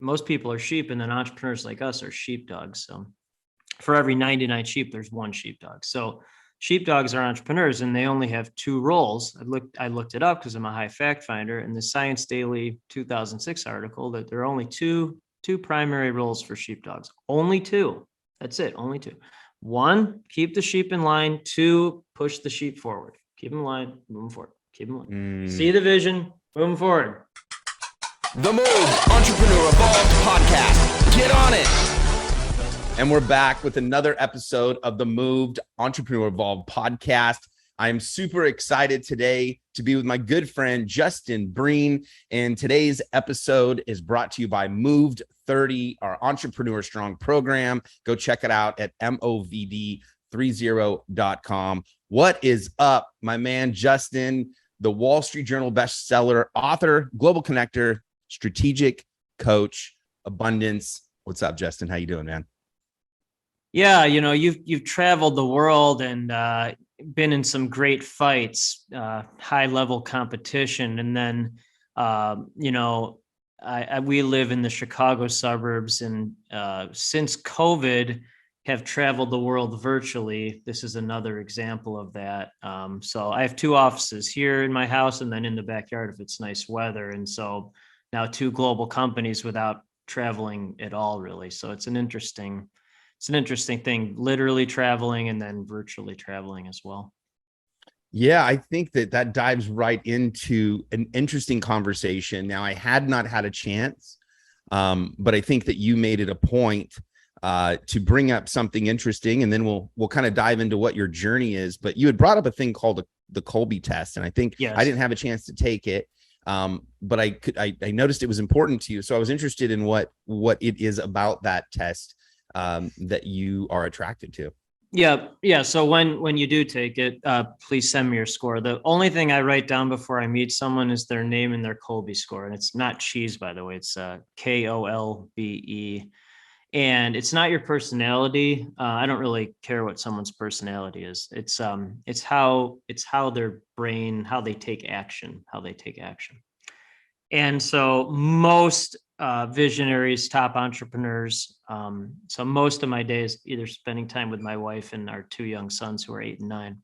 most people are sheep, and then entrepreneurs like us are sheepdogs. So for every 99 sheep, there's one sheepdog. So sheepdogs are entrepreneurs, and they only have two roles. I looked it up because I'm a high fact finder. In the Science Daily 2006 article, that there are only two primary roles for sheepdogs. Only two. That's it. Only two. One, keep the sheep in line. Two, push the sheep forward. Keep them in line, move them forward. Keep them in line. See the vision, move them forward. The Move Entrepreneur Evolved podcast. Get on it. And we're back with another episode of the Moved Entrepreneur Evolved podcast. I am super excited today to be with my good friend, Justin Breen. And today's episode is brought to you by Moved 30, our Entrepreneur Strong program. Go check it out at movd30.com. What is up, my man, Justin, the Wall Street Journal bestseller, author, global connector, strategic coach, abundance. What's up, Justin? How you doing, man? Yeah, you've traveled the world and been in some great fights, high level competition, and then we live in the Chicago suburbs, and since COVID, have traveled the world virtually. This is another example of that. So I have two offices here in my house, and then in the backyard if it's nice weather, and so now two global companies without traveling at all, really. So it's an interesting thing, literally traveling and then virtually traveling as well. Yeah, I think that dives right into an interesting conversation. Now, I had not had a chance, but I think that you made it a point to bring up something interesting, and then we'll kind of dive into what your journey is. But you had brought up a thing called the Kolbe test, and I think yes. I didn't have a chance to take it, but I noticed it was important to you, so I was interested in what it is about that test that you are attracted to. Yeah. So when you do take it, please send me your score. The only thing I write down before I meet someone is their name and their Kolbe score, and it's not cheese, by the way. It's Kolbe. And it's not your personality. I don't really care what someone's personality is. It's how their brain, how they take action. And so most visionaries, top entrepreneurs. So most of my days either spending time with my wife and our two young sons who are 8 and 9,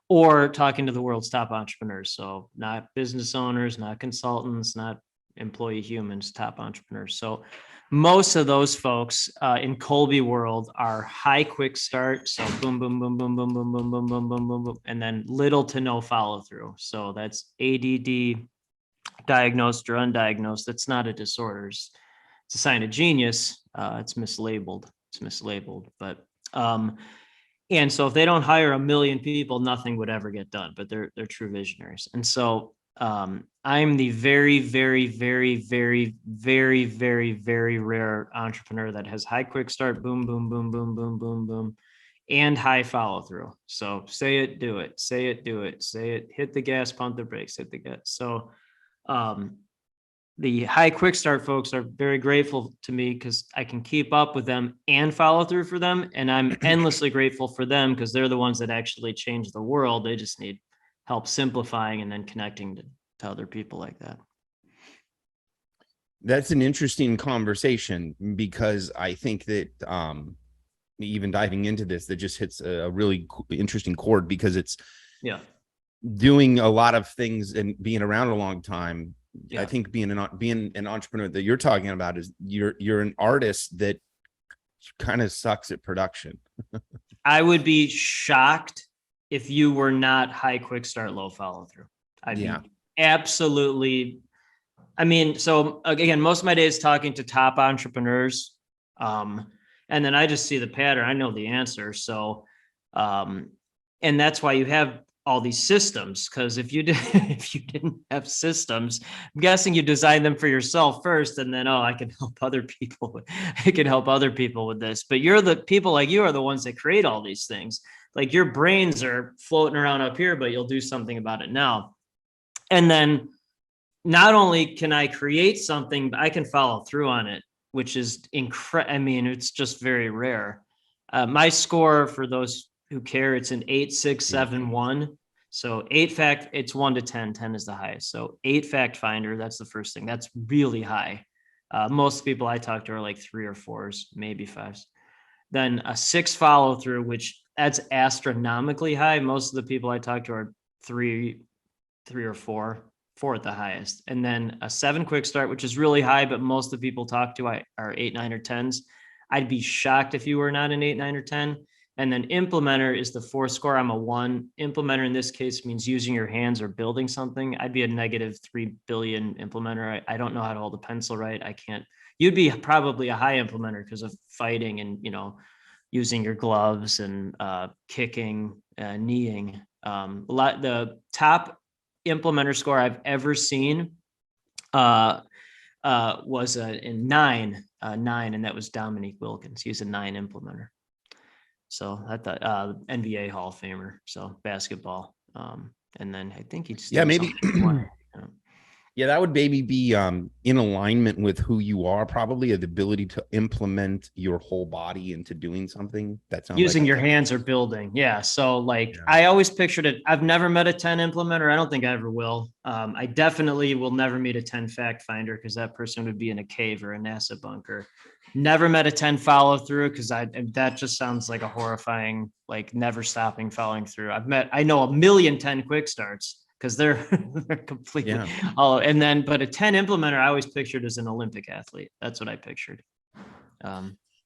or talking to the world's top entrepreneurs. So not business owners, not consultants, not employee humans, top entrepreneurs. So most of those folks in Kolbe world are high quick start. So boom, boom, boom, boom, boom, boom, boom, boom, boom, boom, boom, boom, and then little to no follow through. So that's ADD, diagnosed or undiagnosed. That's not a disorder. It's a sign of genius. It's mislabeled. But and so if they don't hire 1 million people, nothing would ever get done. But they're true visionaries. And so I'm the very, very, very, very, very, very, very rare entrepreneur that has high quick start, boom, boom, boom, boom, boom, boom, boom, and high follow through. So say it, do it, say it, do it, say it, hit the gas, pump the brakes, hit the gas. So the high quick start folks are very grateful to me because I can keep up with them and follow through for them. And I'm endlessly grateful for them because they're the ones that actually change the world. They just need help simplifying and then connecting to other people like that. That's an interesting conversation because I think that even diving into this, that just hits a really interesting chord because it's doing a lot of things and being around a long time. I think being an entrepreneur that you're talking about is you're an artist that kind of sucks at production. I would be shocked if you were not high quick start, low follow through. I'd be absolutely. I mean, so again, most of my day is talking to top entrepreneurs, and then I just see the pattern. I know the answer. So, and that's why you have all these systems, because if you didn't have systems, I'm guessing you designed them for yourself first, and then I can help other people. I can help other people with this. But you're the people like you are the ones that create all these things. Like your brains are floating around up here, but you'll do something about it now. And then not only can I create something, but I can follow through on it, which is incredible. I mean, it's just very rare. My score, for those who care, it's an 8.671. So 8 fact, it's 1 to 10. 10 is the highest. So 8 fact finder. That's the first thing. That's really high. Most people I talk to are like 3 or 4s, maybe 5s. Then a 6 follow through, which that's astronomically high. Most of the people I talk to are 3 or 4 at the highest. And then a 7 quick start, which is really high, but most of the people talk to are 8, 9, or 10s. I'd be shocked if you were not an 8, 9, or 10. And then implementer is the 4 score. I'm a 1. Implementer in this case means using your hands or building something. I'd be a -3 billion implementer. I don't know how to hold a pencil right. I can't. You'd be probably a high implementer because of fighting and, using your gloves and kicking, kneeing. The top implementer score I've ever seen was a 9, and that was Dominique Wilkins. He's a 9 implementer. So I thought NBA Hall of Famer, so basketball. And then I think he'd maybe. Yeah, that would maybe be in alignment with who you are, probably the ability to implement your whole body into doing something. That sounds using like your hands or building. Yeah. So I always pictured it. I've never met a 10 implementer. I don't think I ever will. I definitely will never meet a 10 fact finder because that person would be in a cave or a NASA bunker. Never met a 10 follow through because that just sounds like a horrifying, never stopping following through. I know a million 10 quick starts because they're completely but a 10 implementer I always pictured as an Olympic athlete. That's what I pictured.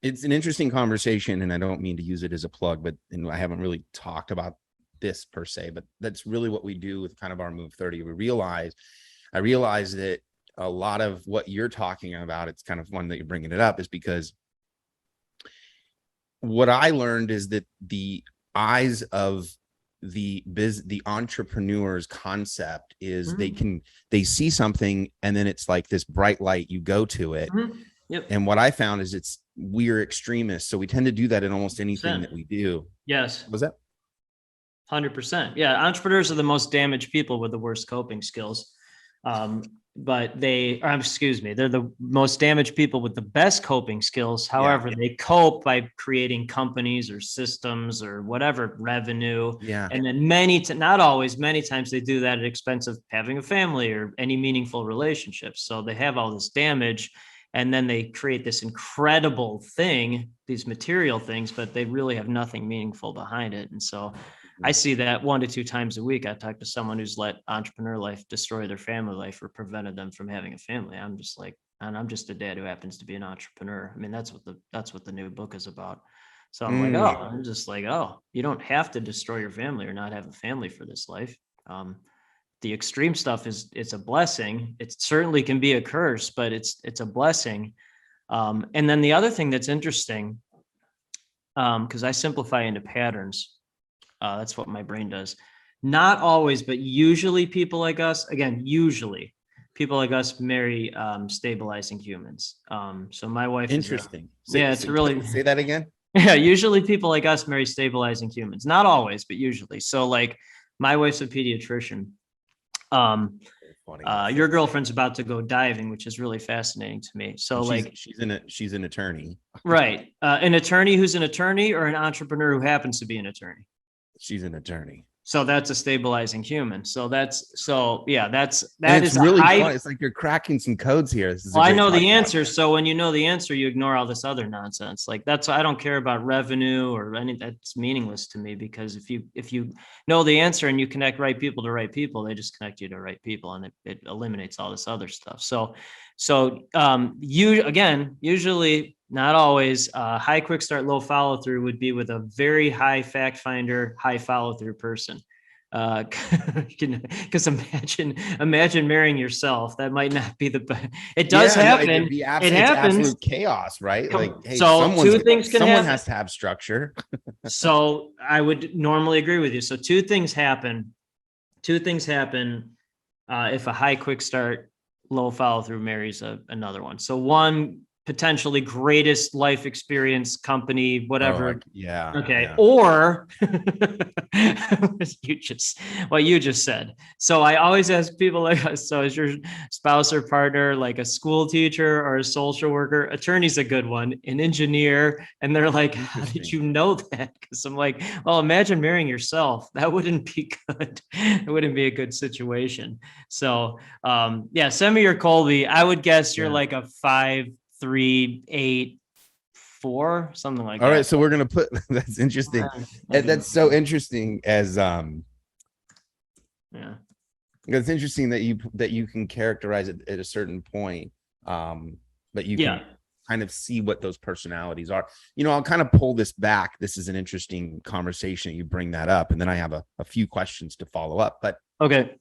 It's an interesting conversation, and I don't mean to use it as a plug, but I haven't really talked about this per se, but that's really what we do with kind of our Move 30. I realize that a lot of what you're talking about, it's kind of fun that you're bringing it up, is because what I learned is that the eyes of the entrepreneur's concept is they see something and then it's like this bright light, you go to it. Yep. And what I found is we're extremists, so we tend to do that in almost anything that we do. Yes. Was that 100%? Yeah, entrepreneurs are the most damaged people with the worst coping skills. But they're the most damaged people with the best coping skills. However, they cope by creating companies or systems or whatever, revenue. Yeah. And then many times they do that at expense of having a family or any meaningful relationships. So they have all this damage and then they create this incredible thing, these material things, but they really have nothing meaningful behind it. And so I see that 1 to 2 times a week. I talk to someone who's let entrepreneur life destroy their family life or prevented them from having a family. I'm just a dad who happens to be an entrepreneur. I mean, that's what the new book is about. So I'm you don't have to destroy your family or not have a family for this life. The extreme stuff it's a blessing. It certainly can be a curse, but it's a blessing. And then the other thing that's interesting, because I simplify into patterns. That's what my brain does. Not always, but usually people like us, marry stabilizing humans. So my wife interesting? It's really say that again. Yeah, usually people like us marry stabilizing humans. Not always, but usually. So my wife's a pediatrician. Your girlfriend's about to go diving, which is really fascinating to me. So she's an attorney. Right. An attorney who's an attorney or an entrepreneur who happens to be an attorney. She's an attorney. So that's a stabilizing human. So that is really fun. It's like you're cracking some codes here. I know the answer. So when you know the answer, you ignore all this other nonsense. I don't care about revenue or anything. That's meaningless to me because if you know the answer and you connect right people to right people, they just connect you to right people and it eliminates all this other stuff. Usually not always, high quick start, low follow through would be with a very high fact finder, high follow through person. Because imagine marrying yourself. That might not be the best. It does happen. It happens. Absolute chaos, right? Two things can happen. Someone has to have structure. So I would normally agree with you. So two things happen. If a high quick start, low follow through marries another one. So one, potentially greatest life experience company, whatever. Yeah. Okay. Yeah. Or what you just said. So I always ask people like, so is your spouse or partner like a school teacher or a social worker? Attorney's a good one, an engineer. And they're like, how did you know that? Because I'm like, well, imagine marrying yourself. That wouldn't be good. It wouldn't be a good situation. So yeah, send me your Colby. I would guess you're like a 5'3", 8'4", something like that. All right, so we're gonna put that's interesting. That's so interesting as yeah. It's interesting that you can characterize it at a certain point, but you can kind of see what those personalities are. I'll kind of pull this back. This is an interesting conversation. You bring that up, and then I have a few questions to follow up. But okay,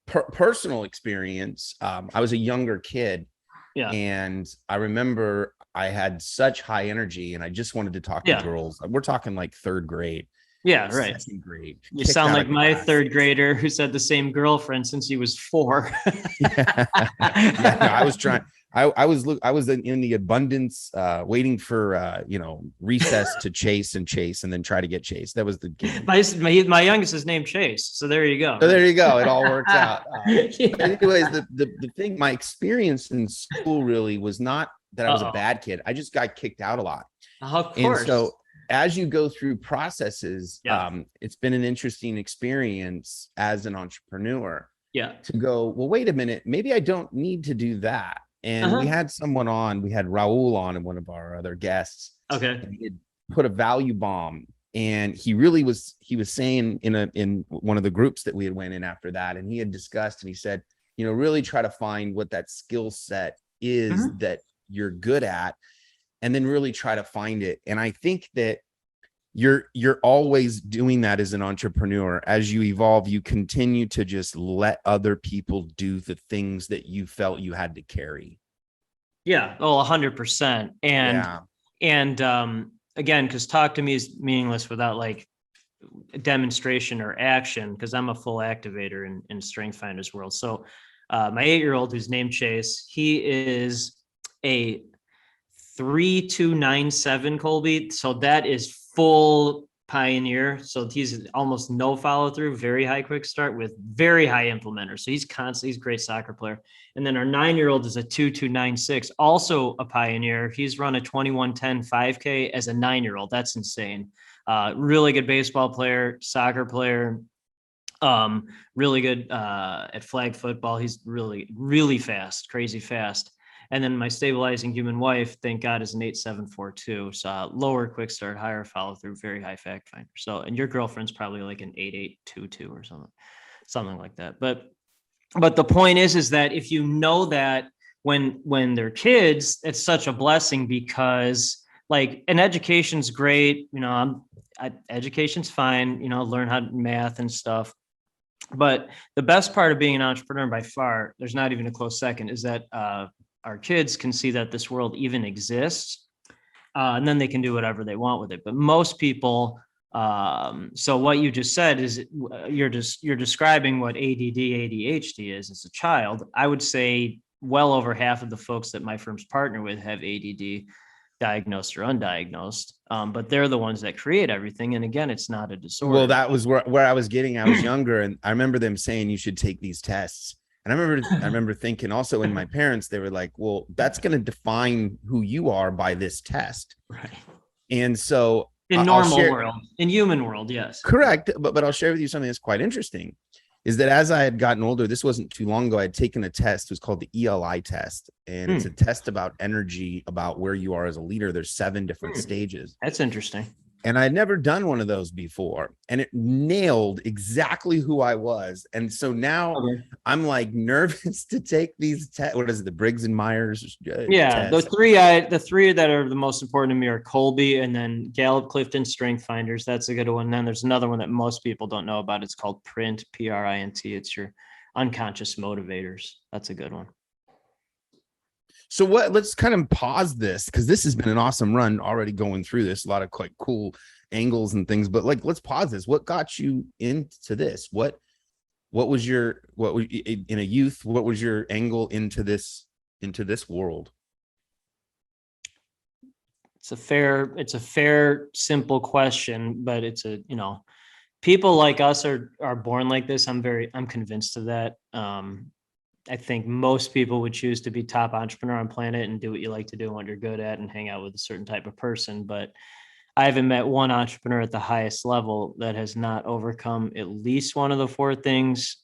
personal experience. I was a younger kid. Yeah. And I remember I had such high energy and I just wanted to talk to girls. We're talking like third grade. Yeah, right. Second grade. You sound like my third grader who's had the same girlfriend since he was 4. Yeah, no, I was trying. I was in the abundance, waiting for recess to chase and then try to get chased. That was the game. My youngest is named Chase, so there you go. So there you go. It all works out. Anyways, the thing, my experience in school really was not that I was a bad kid. I just got kicked out a lot. Of course. And so as you go through processes, it's been an interesting experience as an entrepreneur. To go, well, wait a minute, maybe I don't need to do that. And we had someone on, we had Raul on and one of our other guests. Okay. He had put a value bomb, and he was saying in one of the groups that we had went in after that, and he had discussed and he said, really try to find what that skill set is that you're good at, and then really try to find it. And I think that you're always doing that as an entrepreneur. As you evolve, you continue to just let other people do the things that you felt you had to carry. Yeah. Oh, 100%. And again, because talk to me is meaningless without like demonstration or action, because I'm a full activator in Strength Finders world. So my 8-year-old, who's named Chase, he is a 3297 Colby. So that is full pioneer. So he's almost no follow through, very high quick start with very high implementer. So he's a great soccer player. And then our 9-year-old is a 2296, also a pioneer. He's run a 2110 5K as a 9-year-old. That's insane. Really good baseball player, soccer player, really good at flag football. He's really, really fast, crazy fast. And then my stabilizing human wife, thank God, is an 8742. So lower quick start, higher follow through, very high fact finder. So, and your girlfriend's probably like an 8822 or something like that. But the point is that if you know that when they're kids, it's such a blessing, because like, and education's great, education's fine, learn how to math and stuff. But the best part of being an entrepreneur by far, there's not even a close second, is that our kids can see that this world even exists, and then they can do whatever they want with it. But most people, so what you just said is you're describing what ADD, ADHD is as a child. I would say well over half of the folks that my firms partner with have ADD, diagnosed or undiagnosed, but they're the ones that create everything. And again, it's not a disorder. Well, that was where I was getting. I was younger, and I remember them saying you should take these tests. And I remember thinking also, in my parents, they were like, well, that's going to define who you are by this test. Right. And so in normal world, in human world, yes. Correct. But I'll share with you something that's quite interesting, is that as I had gotten older, this wasn't too long ago, I had taken a test. It was called the ELI test. And it's a test about energy, about where you are as a leader. There's 7 different stages. That's interesting. And I had never done one of those before, and it nailed exactly who I was. And so now I'm like nervous to take these tests. What is it? The Briggs and Myers? Yeah. The three that are the most important to me are Colby, and then Gallup Clifton Strength Finders. That's a good one. And then there's another one that most people don't know about. It's called PRINT, PRINT. It's your unconscious motivators. That's a good one. So let's kind of pause this, because this has been an awesome run already going through this, a lot of quite cool angles and things, but like, let's pause this. What got you into this? What was in a youth, what was your angle into this world? it's a fair, simple question, but it's people like us are born like this. I'm convinced of that. I think most people would choose to be top entrepreneur on planet and do what you like to do and what you're good at and hang out with a certain type of person. But I haven't met one entrepreneur at the highest level that has not overcome at least one of the four things.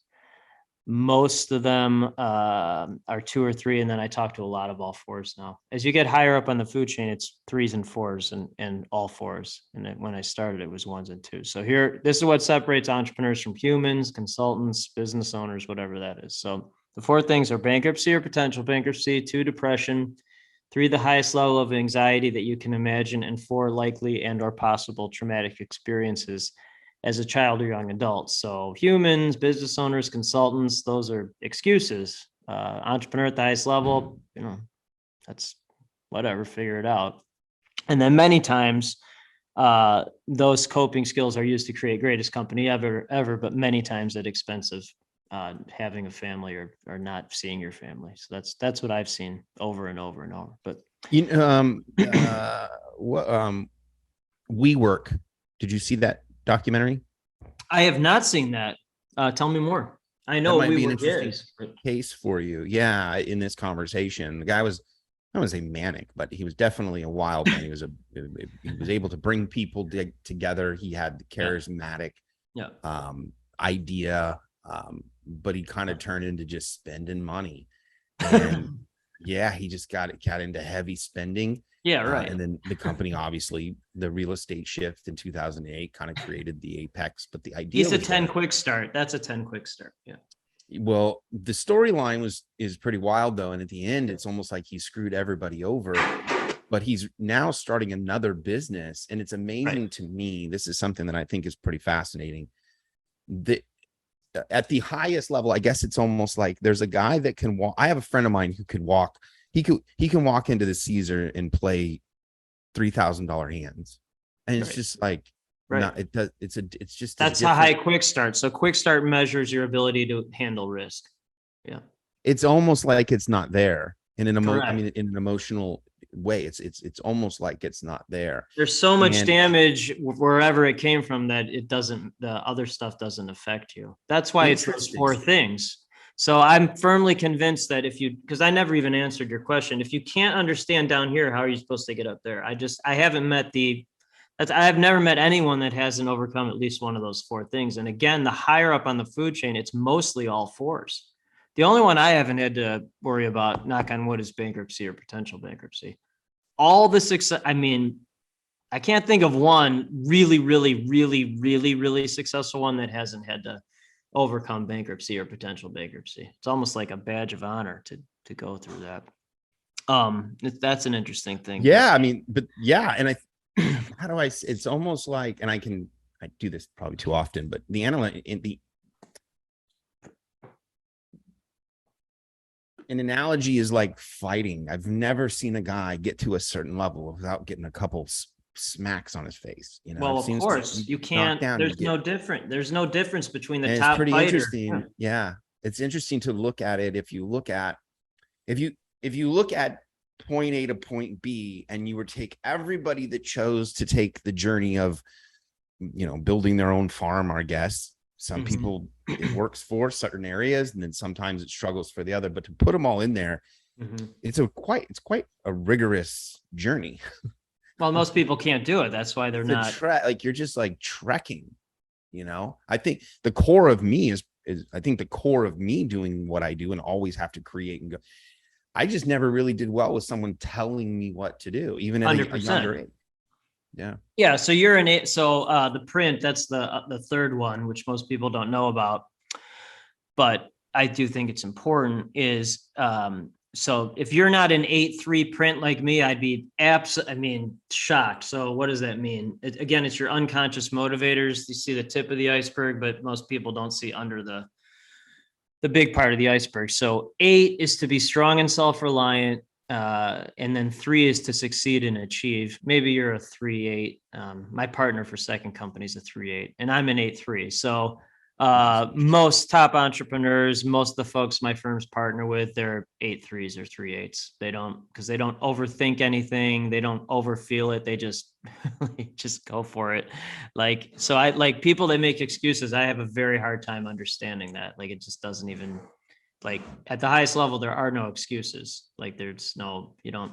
Most of them are two or three, and then I talk to a lot of all fours now. As you get higher up on the food chain, it's threes and fours and all fours. And when I started, it was ones and twos. So this is what separates entrepreneurs from humans, consultants, business owners, whatever that is. So the four things are bankruptcy or potential bankruptcy, two, depression, three, the highest level of anxiety that you can imagine, and four, likely and or possible traumatic experiences as a child or young adult. So humans, business owners, consultants, those are excuses. Entrepreneur at the highest level, that's whatever, figure it out. And then many times those coping skills are used to create greatest company ever, but many times at expense of having a family or not seeing your family. So that's what I've seen over and over and over. But WeWork, did you see that documentary? I have not seen that. Tell me more. I know that might be an interesting is, but... case for you. Yeah, in this conversation, the guy was, I don't want to say manic, but he was definitely a wild man. He was able to bring people together. He had the charismatic idea, but he kind of turned into just spending money. And yeah, he just got into heavy spending. Yeah, right. And then the company, obviously, the real estate shift in 2008 kind of created the apex. But the idea, he's a 10 quick start. That's a 10 quick start. Yeah. Well, the storyline is pretty wild though, and at the end, it's almost like he screwed everybody over. But he's now starting another business, and it's amazing to me. This is something that I think is pretty fascinating. At the highest level, I guess it's almost like there's a guy that can walk. I have a friend of mine who could walk. He can walk into the Caesar and play $3,000 hands, and it's just like, it does. It's just that's a high quick start. So quick start measures your ability to handle risk. Yeah, it's almost like it's not there in an in an emotional way. It's almost like it's not there. There's so much damage wherever it came from that the other stuff doesn't affect you. That's why it's those four things. So I'm firmly convinced that because I never even answered your question, if you can't understand down here, how are you supposed to get up there? I have never met anyone that hasn't overcome at least one of those four things. And again, the higher up on the food chain, it's mostly all fours. The only one I haven't had to worry about, knock on wood, is bankruptcy or potential bankruptcy. All the success, I can't think of one really, really, really, really, really successful one that hasn't had to overcome bankruptcy or potential bankruptcy. It's almost like a badge of honor to go through that. That's an interesting thing. Yeah, and how do I? It's almost like, and I do this probably too often, but an analogy is like fighting. I've never seen a guy get to a certain level without getting a couple smacks on his face. Well, of course you can't. There's no difference between the top pretty fighter. Interesting. Yeah, it's interesting to look at it. If you look at point A to point B, and you would take everybody that chose to take the journey of, building their own farm, I guess. Some people it works for certain areas, and then sometimes it struggles for the other. But to put them all in there, it's quite a rigorous journey. Well, most people can't do it. That's why they're not. You're just like trekking. I think the core of me is I think the core of me doing what I do and always have to create and go. I just never really did well with someone telling me what to do, even at a younger age. Yeah. Yeah. So you're in it. So the print, that's the third one, which most people don't know about, but I do think it's important is, so if you're not an 8-3 print like me, I'd be shocked. So what does that mean? Again, it's your unconscious motivators. You see the tip of the iceberg, but most people don't see under the big part of the iceberg. So 8 is to be strong and self-reliant. And then 3 is to succeed and achieve. Maybe you're a 3-8. My partner for second company is a 3-8, and I'm an 8-3. So Most top entrepreneurs, most of the folks my firms partner with, they're 8.3s or 3.8s. They don't, because they don't overthink anything. They don't overfeel it. They just, just go for it. Like, so I like people that make excuses. I have a very hard time understanding that. Like, it just doesn't even, like, at the highest level, there are no excuses. Like, there's no, you don't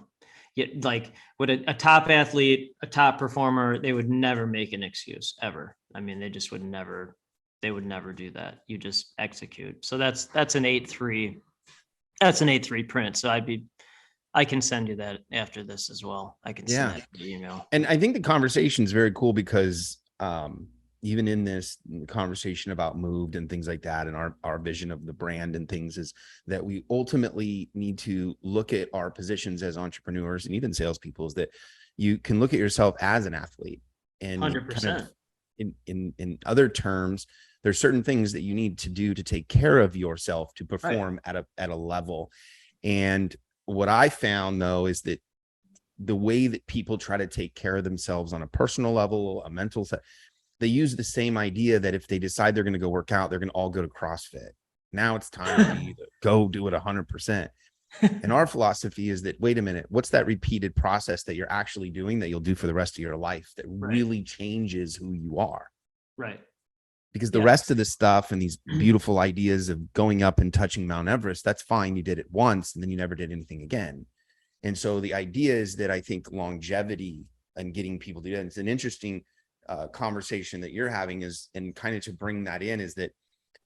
get, like, with a top athlete, a top performer, they would never make an excuse ever. I mean, they just would never, they would never do that. You just execute. So that's an 8.3. That's an 8.3 print. So I can send you that after this as well. I can send Yeah. that to email. And I think the conversation is very cool because even in this conversation about moved and things like that, and our vision of the brand and things, is that we ultimately need to look at our positions as entrepreneurs and even salespeople, is that you can look at yourself as an athlete, and 100%. kind of in other terms, there's certain things that you need to do to take care of yourself to perform at a level. And what I found, though, is that the way that people try to take care of themselves on a personal level, a mental set, they use the same idea that if they decide they're going to go work out, they're going to all go to CrossFit. Now it's time for you to go do it 100%. And our philosophy is that, wait a minute, what's that repeated process that you're actually doing that you'll do for the rest of your life that really changes who you are? Right. Because the rest of the stuff and these beautiful ideas of going up and touching Mount Everest, that's fine. You did it once and then you never did anything again. And so the idea is that I think longevity and getting people to do that, it's an interesting conversation that you're having, is, and kind of to bring that in, is that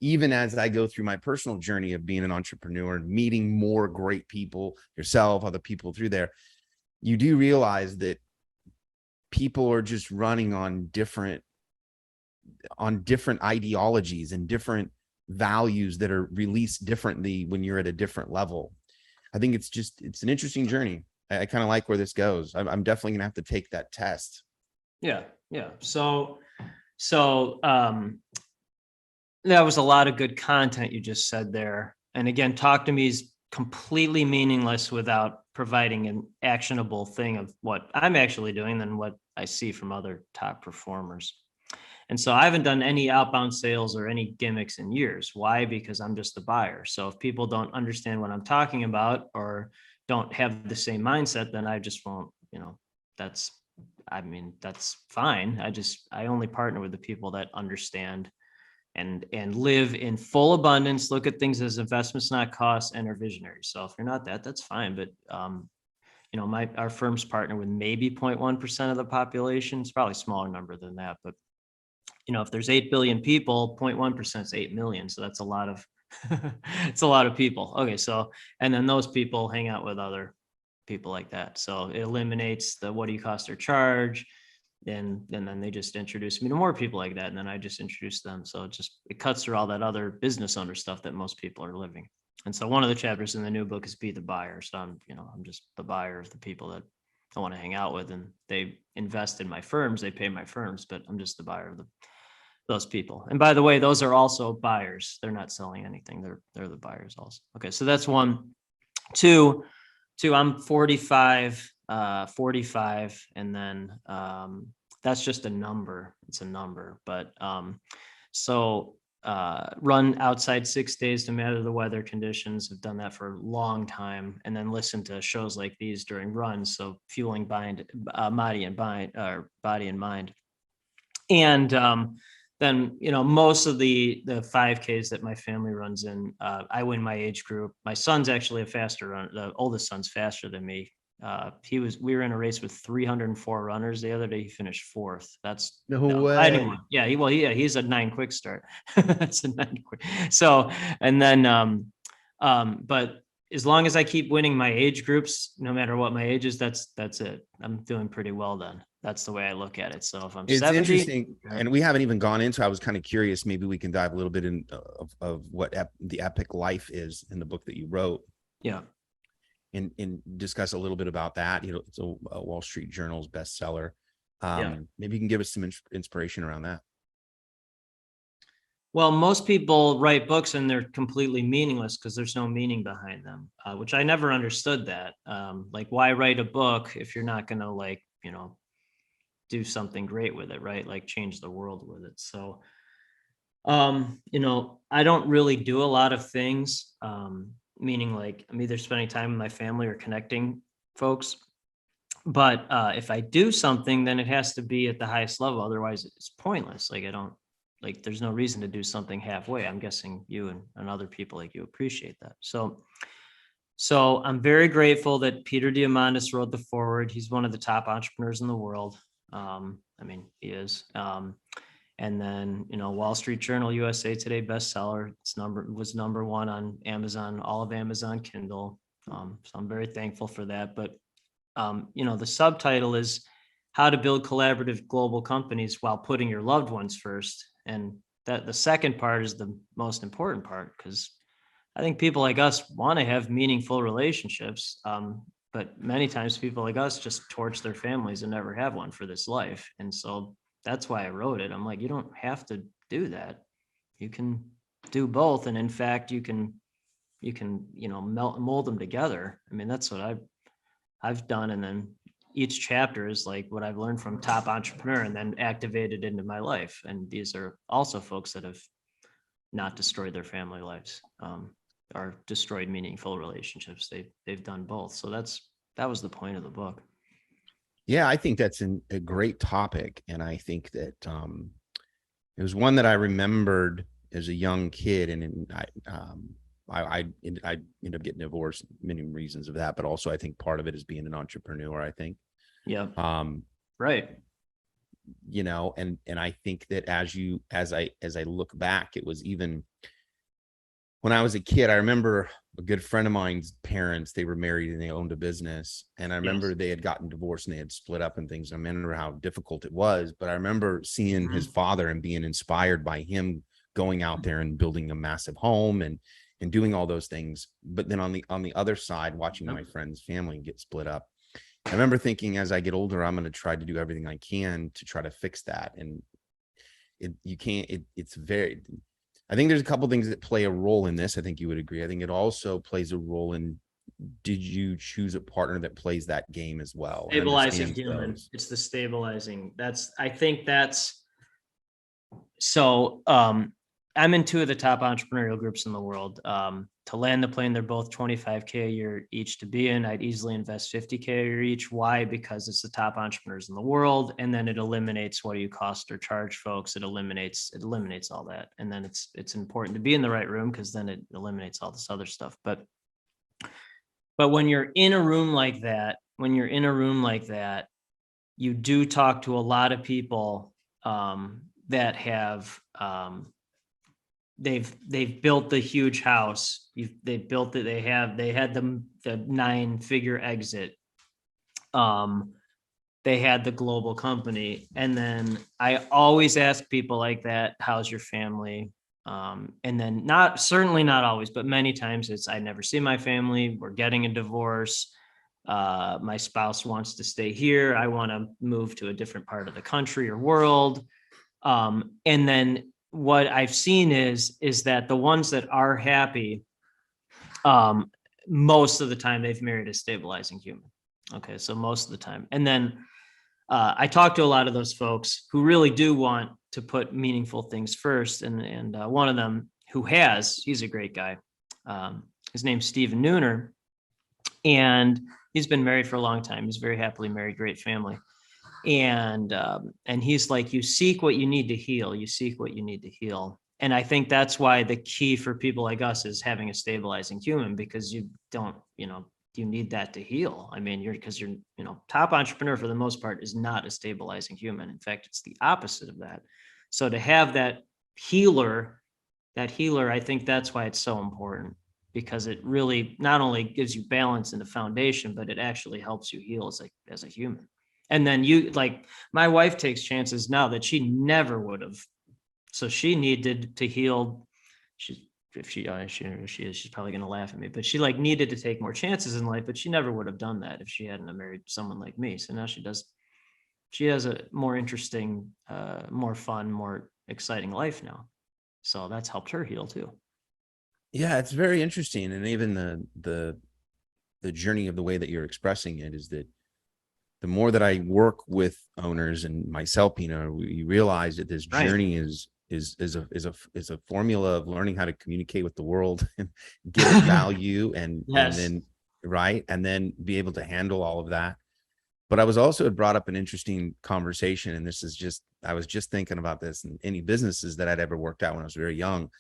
even as I go through my personal journey of being an entrepreneur and meeting more great people, yourself, other people through there, you do realize that people are just running on different ideologies and different values that are released differently when you're at a different level. I think it's an interesting journey. I kind of like where this goes. I'm definitely gonna have to take that test. Yeah. So that was a lot of good content you just said there. And again, talk to me is completely meaningless without providing an actionable thing of what I'm actually doing than what I see from other top performers. And so I haven't done any outbound sales or any gimmicks in years. Why? Because I'm just the buyer. So if people don't understand what I'm talking about or don't have the same mindset, then I just won't, that's fine. I only partner with the people that understand and live in full abundance, look at things as investments, not costs, and are visionaries. So if you're not that, that's fine. But our firms partner with maybe 0.1% of the population. It's probably a smaller number than that, but if there's 8 billion people, 0.1% is 8 million. So that's a lot of, it's a lot of people. Okay. So, and then those people hang out with other people like that. So it eliminates the, what do you cost or charge? And then they just introduce me to more people like that. And then I just introduce them. So it cuts through all that other business owner stuff that most people are living. And so one of the chapters in the new book is be the buyer. So I'm just the buyer of the people that I want to hang out with, and they invest in my firms, they pay my firms, but I'm just the buyer of those people. And by the way, those are also buyers. They're not selling anything. They're the buyers also. Okay. So that's one. Two, I'm 45, and then that's just a number. It's a number. But run outside 6 days to matter the weather conditions. I've done that for a long time, and then listen to shows like these during runs. So fueling body and mind. And then, most of the 5Ks that my family runs in, I win my age group. My son's actually a faster runner. The oldest son's faster than me. We were in a race with 304 runners the other day. He finished fourth. That's No way. Yeah. He's a 9 quick start. That's a 9 quick. So, and then, but as long as I keep winning my age groups, no matter what my age is, that's it. I'm doing pretty well then. That's the way I look at it. So if I'm It's 70, interesting, and we haven't even gone into. I was kind of curious. Maybe we can dive a little bit in of what the epic life is in the book that you wrote. Yeah, and discuss a little bit about that. It's a Wall Street Journal's bestseller. Maybe you can give us some inspiration around that. Well, most people write books and they're completely meaningless because there's no meaning behind them, which I never understood that. Like, why write a book if you're not going to do something great with it, right? Like change the world with it. So I don't really do a lot of things, meaning like I'm either spending time with my family or connecting folks. But if I do something, then it has to be at the highest level. Otherwise, it's pointless. Like I don't like. There's no reason to do something halfway. I'm guessing you and other people like you appreciate that. So I'm very grateful that Peter Diamandis wrote the foreword. He's one of the top entrepreneurs in the world. I mean, he is. And then, Wall Street Journal, USA Today bestseller. Was number one on Amazon, all of Amazon Kindle. So I'm very thankful for that. But the subtitle is How to Build Collaborative Global Companies While Putting Your Loved Ones First. And that the second part is the most important part, because I think people like us want to have meaningful relationships. But many times people like us just torch their families and never have one for this life. And so that's why I wrote it. I'm like, you don't have to do that. You can do both. And in fact, you can, mold them together. I mean, that's what I've done. And then each chapter is like what I've learned from top entrepreneur and then activated into my life. And these are also folks that have not destroyed their family lives, or destroyed meaningful relationships. They've done both. So that was the point of the book. Yeah, I think that's a great topic. And I think that it was one that I remembered as a young kid. And I ended up getting divorced, many reasons of that, but also I think part of it is being an entrepreneur, I think. Yeah. Right. And I think that as I look back, it was even when I was a kid, I remember a good friend of mine's parents, they were married and they owned a business. And I remember they had gotten divorced and they had split up and things. I remember how difficult it was, but I remember seeing his father and being inspired by him going out there and building a massive home and doing all those things. But then on the other side, watching my friend's family get split up, I remember thinking, as I get older, I'm going to try to do everything I can to try to fix that. And I think there's a couple of things that play a role in this. I think you would agree. I think it also plays a role in, did you choose a partner that plays that game as well? Stabilizing human. It's the stabilizing. So I'm in two of the top entrepreneurial groups in the world. To land the plane, they're both $25K a year each to be in. I'd easily invest $50K a year each. Why? Because it's the top entrepreneurs in the world. And then it eliminates what do you cost or charge folks. It eliminates all that. And then it's important to be in the right room, because then it eliminates all this other stuff. But when you're in a room like that, you do talk to a lot of people that have they've built the huge house. They've built it. They had the 9-figure exit. They had the global company. And then I always ask people like that, how's your family? And then certainly not always, but many times it's, I never see my family. We're getting a divorce. My spouse wants to stay here. I want to move to a different part of the country or world. And then what I've seen is that the ones that are happy, most of the time they've married a stabilizing human. Okay. So most of the time. And then I talk to a lot of those folks who really do want to put meaningful things first. And one of them he's a great guy. His name's Stephen Nooner, and he's been married for a long time. He's very happily married, great family. And he's like, you seek what you need to heal. You seek what you need to heal. And I think that's why the key for people like us is having a stabilizing human, because you don't, you need that to heal. I mean, because you're top entrepreneur for the most part is not a stabilizing human. In fact, it's the opposite of that. So to have that healer, I think that's why it's so important, because it really not only gives you balance in the foundation, but it actually helps you heal as a human. And then my wife takes chances now that she never would have. So she needed to heal. She's probably going to laugh at me, but she needed to take more chances in life, but she never would have done that if she hadn't married someone like me. So now she does. She has a more interesting, more fun, more exciting life now. So that's helped her heal too. Yeah, it's very interesting. And even the journey of the way that you're expressing it is that the more that I work with owners and myself, we realize that this journey is is a formula of learning how to communicate with the world and give it value and Yes. then right, and then be able to handle all of that. But I was also had brought up an interesting conversation, and this is just, I was just thinking about this in any businesses that I'd ever worked at when I was very young.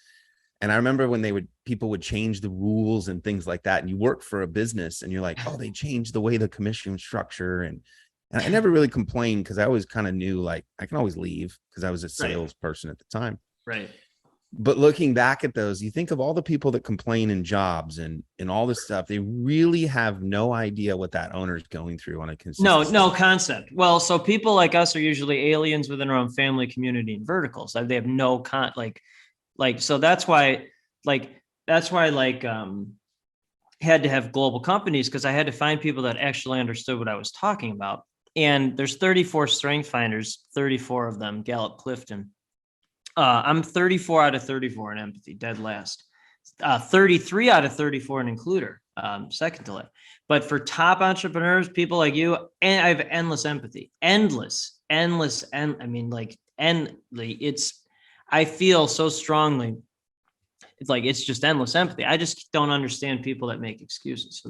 And I remember when people would change the rules and things like that. And you work for a business and you're like, oh, they changed the way the commission structure. And I never really complained because I always kind of knew like I can always leave because I was a salesperson at the time. Right. But looking back at those, you think of all the people that complain in jobs and all this stuff, they really have no idea what that owner is going through on a consistent. No concept. Well, so people like us are usually aliens within our own family, community, and verticals. They have no so that's why had to have global companies, because I had to find people that actually understood what I was talking about. And there's 34 strength finders, 34 of them, Gallup Clifton. I'm 34 out of 34 in empathy, dead last. 33 out of 34 in includer, second to last. But for top entrepreneurs, people like you, and I have endless empathy, endless. And I mean, like, endly. I feel so strongly. It's just endless empathy. I just don't understand people that make excuses. So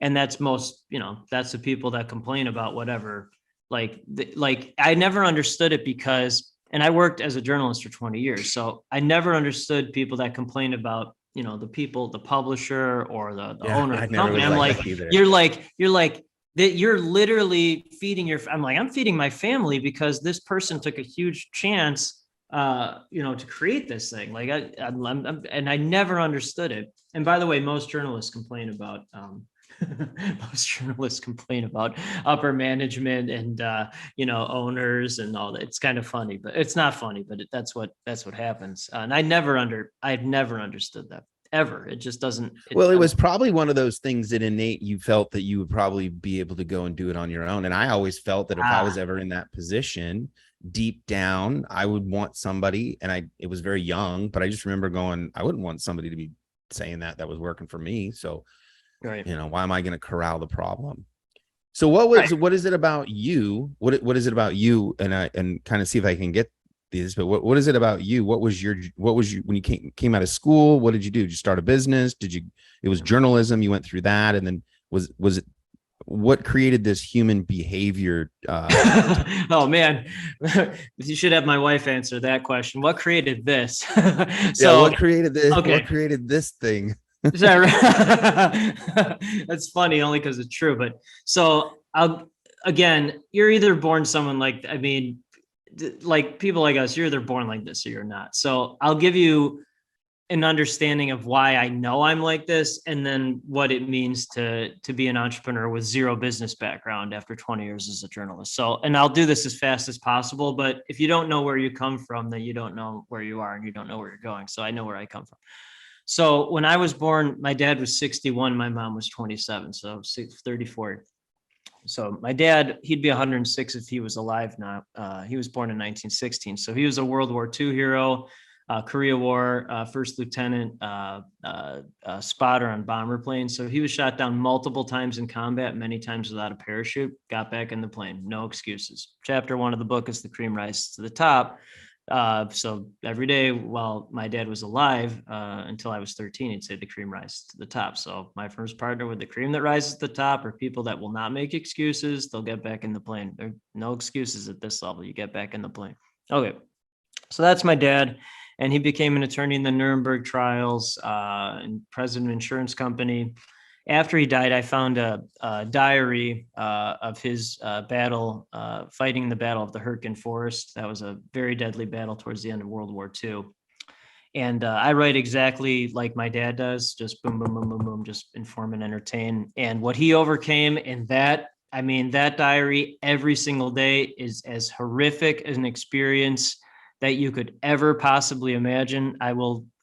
that's most, that's the people that complain about whatever. I never understood it because, and I worked as a journalist for 20 years. So I never understood people that complain about, the people, the publisher or the owner of the company. I'm like, you're like, that you're literally feeding I'm feeding my family because this person took a huge chance, to create this thing. Like and I never understood it. And by the way, most journalists complain about, upper management and, owners and all that. It's kind of funny, but it's not funny, but that's what happens. And I've never understood that ever. It just doesn't. It was probably one of those things that innate you felt that you would probably be able to go and do it on your own. And I always felt that if I was ever in that position, deep down, I would want somebody, and it was very young, but I just remember going, I wouldn't want somebody to be saying that was working for me. So, right. Why am I going to corral the problem? So what is it about you? What is it about you? And kind of see if I can get these, but what is it about you? What was you when you came out of school? What did you do? Did you start a business? It was journalism. You went through that. And then was it, what created this human behavior? Oh man, you should have my wife answer that question. What created this? What created this? Okay. What created this thing? Is that right? That's funny only because it's true. But so again, you're either born someone like people like us, you're either born like this or you're not. So I'll give you an understanding of why I know I'm like this, and then what it means to be an entrepreneur with zero business background after 20 years as a journalist. So, and I'll do this as fast as possible, but if you don't know where you come from, then you don't know where you are and you don't know where you're going. So I know where I come from. So when I was born, my dad was 61, my mom was 27, so 34. So my dad, he'd be 106 if he was alive now. He was born in 1916. So he was a World War II hero, Korea War, first lieutenant, spotter on bomber planes. So he was shot down multiple times in combat, many times without a parachute, got back in the plane, no excuses. Chapter 1 of the book is The Cream Rises to the Top. So every day while my dad was alive, until I was 13, he'd say the cream rises to the top. So my first partner with the cream that rises to the top are people that will not make excuses. They'll get back in the plane. There are no excuses at this level. You get back in the plane. Okay. So that's my dad. And he became an attorney in the Nuremberg trials, and president of an insurance company. After he died, I found a diary of his battle, fighting the Battle of the Hurtgen Forest. That was a very deadly battle towards the end of World War II. And I write exactly like my dad does, just boom, boom, boom, boom, boom, just inform and entertain. And what he overcame in that diary every single day is as horrific as an experience that you could ever possibly imagine.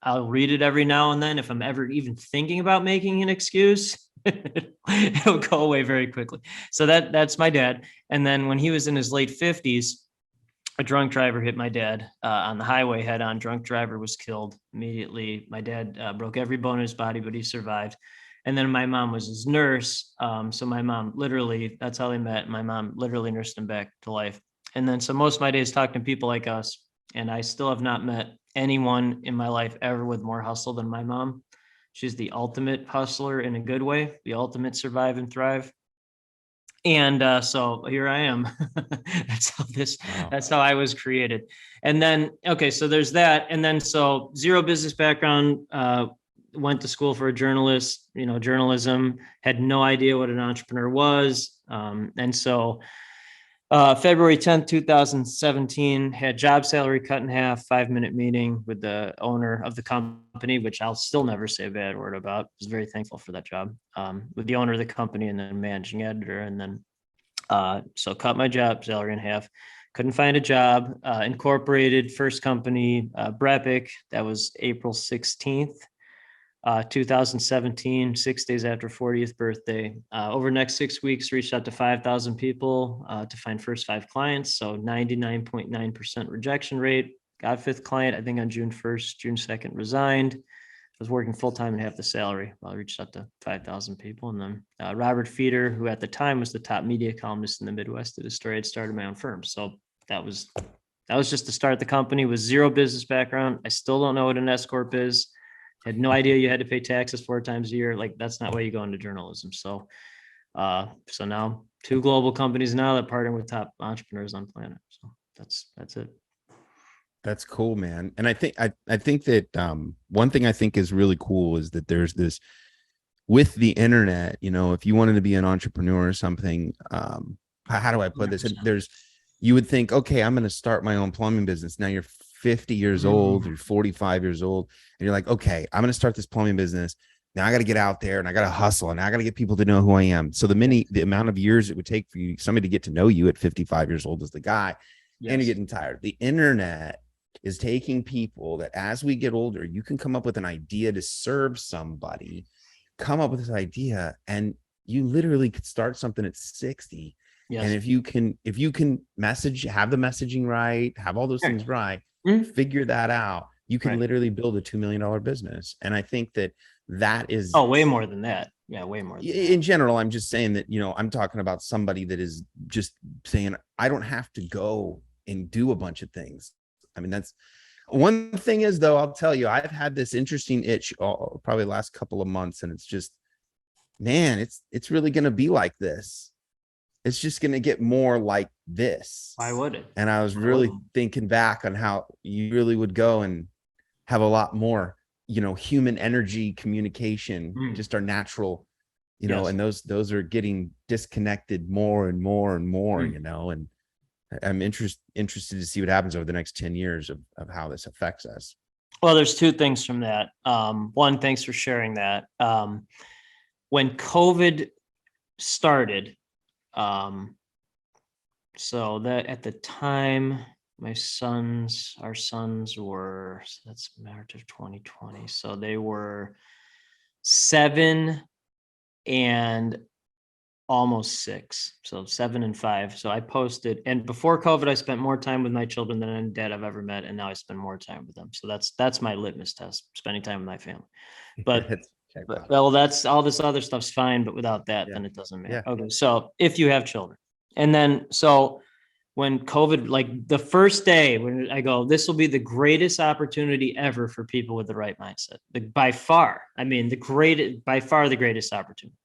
I'll read it every now and then. If I'm ever even thinking about making an excuse, it'll go away very quickly. So that's my dad. And then when he was in his late 50s, a drunk driver hit my dad on the highway head on. Drunk driver was killed immediately. My dad broke every bone in his body, but he survived. And then my mom was his nurse. So my mom literally, that's how they met. My mom literally nursed him back to life. And then so most of my days talking to people like us, And I still have not met anyone in my life ever with more hustle than my mom. She's the ultimate hustler in a good way, the ultimate survive and thrive. And so here I am. Wow. That's how I was created. And then, okay, so there's that. And then, so zero business background, went to school for a journalist, journalism, had no idea what an entrepreneur was. And so February 10th, 2017, had job salary cut in half, 5-minute meeting with the owner of the company, which I'll still never say a bad word about. I was very thankful for that job, with the owner of the company and then managing editor. And then, so cut my job salary in half, couldn't find a job, incorporated first company, Brepic. That was April 16th. 2017, 6 days after 40th birthday. Over the next 6 weeks, reached out to 5,000 people to find first 5 clients. So 99.9% rejection rate. Got fifth client, I think on June 1st, June 2nd, resigned. I was working full time and half the salary. Well, I reached out to 5,000 people. And then Robert Feeder, who at the time was the top media columnist in the Midwest, did a story. I'd started my own firm. So that was just to start the company with zero business background. I still don't know what an S corp is. Had no idea you had to pay taxes 4 times a year. Like, that's not why you go into journalism. So, so now 2 global companies now that partner with top entrepreneurs on planet. So that's it. That's cool, man. And I think that one thing I think is really cool is that there's this with the internet, if you wanted to be an entrepreneur or something, how do I put this? You would think, okay, I'm going to start my own plumbing business. Now you're 50 years old or 45 years old. And you're like, okay, I'm going to start this plumbing business. Now I got to get out there and I got to hustle and I got to get people to know who I am. So the amount of years it would take for somebody to get to know you at 55 years old as the guy, and you're getting tired. The internet is taking people that as we get older, you can come up with an idea to serve somebody, come up with this idea, and you literally could start something at 60. Yes. And if you can have the messaging right, have all those things right, figure that out, you can literally build a $2 million business. And I think that is way more than that. Yeah, way more than in that. General. I'm just saying that, I'm talking about somebody that is just saying, I don't have to go and do a bunch of things. I mean, that's one thing is, though, I'll tell you, I've had this interesting itch probably the last couple of months, and it's just, man, it's really going to be like this. It's just going to get more like this. Why would it? And I was really thinking back on how you really would go and have a lot more, human energy communication, just our natural, and those are getting disconnected more and more and more, and I'm interested to see what happens over the next 10 years of how this affects us. Well, there's 2 things from that. One, thanks for sharing that. When COVID started, so that at the time, our sons were, so that's March of 2020. So they were 7 and almost 6. So 7 and 5. So I posted, and before COVID, I spent more time with my children than any dad I've ever met. And now I spend more time with them. So that's my litmus test, spending time with my family. But well, that's all. This other stuff's fine, but without that, then it doesn't matter. Okay. So if you have children, and then, so when COVID, like the first day when I go, this will be the greatest opportunity ever for people with the right mindset. By far the greatest opportunity.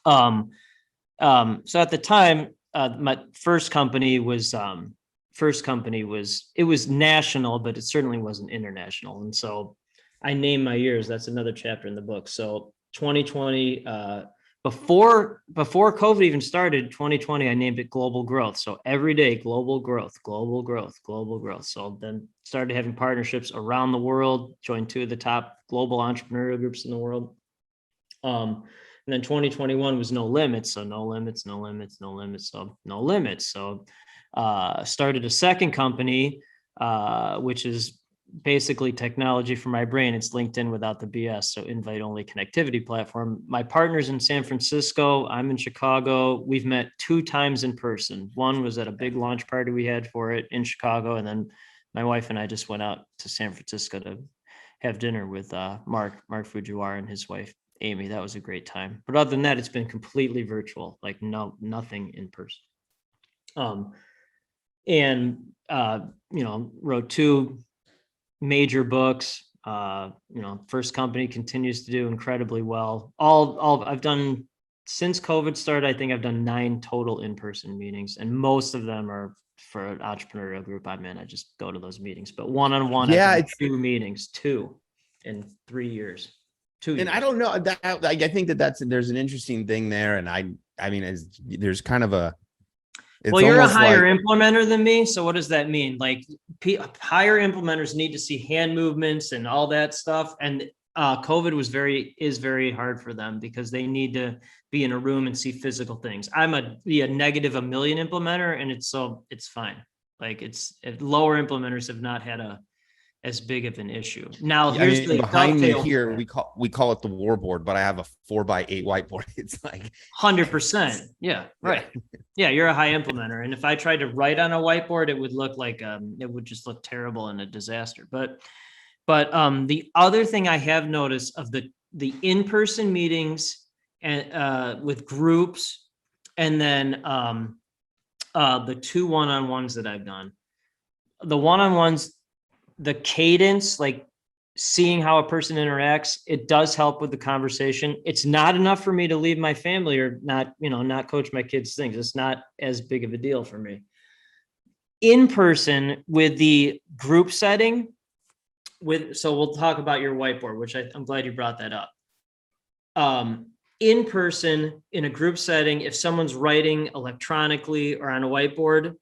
So at the time, my first company was it was national, but it certainly wasn't international. And so I named my years. That's another chapter in the book. So 2020, before COVID even started, 2020, I named it global growth. So every day, global growth. So then started having partnerships around the world, joined 2 of the top global entrepreneurial groups in the world. And then 2021 was no limits. So no limits. So no limits. So started a second company, which is basically technology for my brain. It's LinkedIn without the BS. So invite only connectivity platform. My partner's in San Francisco. I'm in Chicago. We've met 2 times in person. One was at a big launch party we had for it in Chicago. And then my wife and I just went out to San Francisco to have dinner with Mark Fujiwara and his wife, Amy. That was a great time. But other than that, it's been completely virtual, like nothing in person. and wrote 2 major books. First company continues to do incredibly well. All I've done since COVID started, I think I've done 9 total in-person meetings, and most of them are for an entrepreneurial group I'm in. I just go to those meetings, but one-on-one, I've done 2 meetings, 2 in 3 years. 2 years. And I don't know that I think there's an interesting thing there. And I mean, there's kind of well, you're a higher implementer than me. So what does that mean? Like higher implementers need to see hand movements and all that stuff. And COVID is very hard for them because they need to be in a room and see physical things. I'm a negative 1 million implementer, and it's fine. Like lower implementers have not had as big of an issue. Now here's behind me here, we call it the war board, but I have a 4x8 whiteboard. It's like 100%. Yeah, right. Yeah, you're a high implementer. And if I tried to write on a whiteboard, it would look like it would just look terrible and a disaster. But the other thing I have noticed of the in-person meetings and with groups, and then the 2 one-on-ones that I've done, the one-on-ones, the cadence, like seeing how a person interacts, it does help with the conversation. It's not enough for me to leave my family or not coach my kids' things. It's not as big of a deal for me. In person with the group setting, so we'll talk about your whiteboard, which I'm glad you brought that up. In person, in a group setting, if someone's writing electronically or on a whiteboard,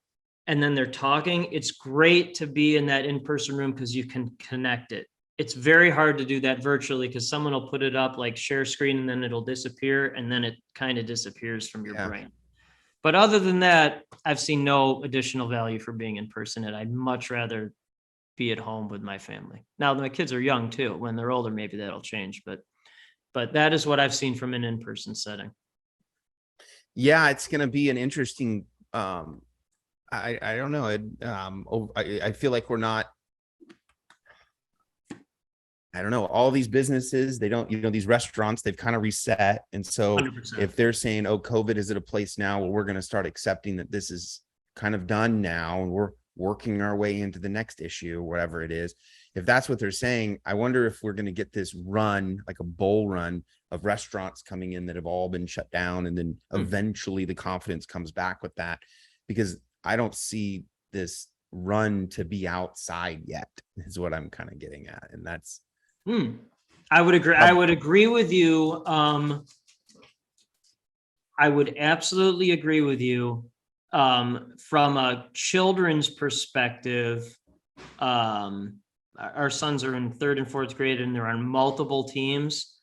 and then they're talking, it's great to be in that in-person room because you can connect it. It's very hard to do that virtually because someone will put it up like share screen and then it'll disappear, and then it kind of disappears from your brain. But other than that, I've seen no additional value for being in person, and I'd much rather be at home with my family. Now, my kids are young too. When they're older, maybe that'll change, but that is what I've seen from an in-person setting. Yeah, it's going to be an interesting I don't know. I feel like we're not, I don't know, all these businesses, they don't, these restaurants, they've kind of reset. And so 100%. If they're saying, oh, COVID is at a place now where we're going to start accepting that this is kind of done now, and we're working our way into the next issue, or whatever it is, if that's what they're saying, I wonder if we're going to get this run, like a bull run of restaurants coming in that have all been shut down. And then eventually the confidence comes back with that, because I don't see this run to be outside yet, is what I'm kind of getting at. And that's, I would agree. I would agree with you. I would absolutely agree with you. From a children's perspective, our sons are in 3rd and 4th grade, and they're on multiple teams.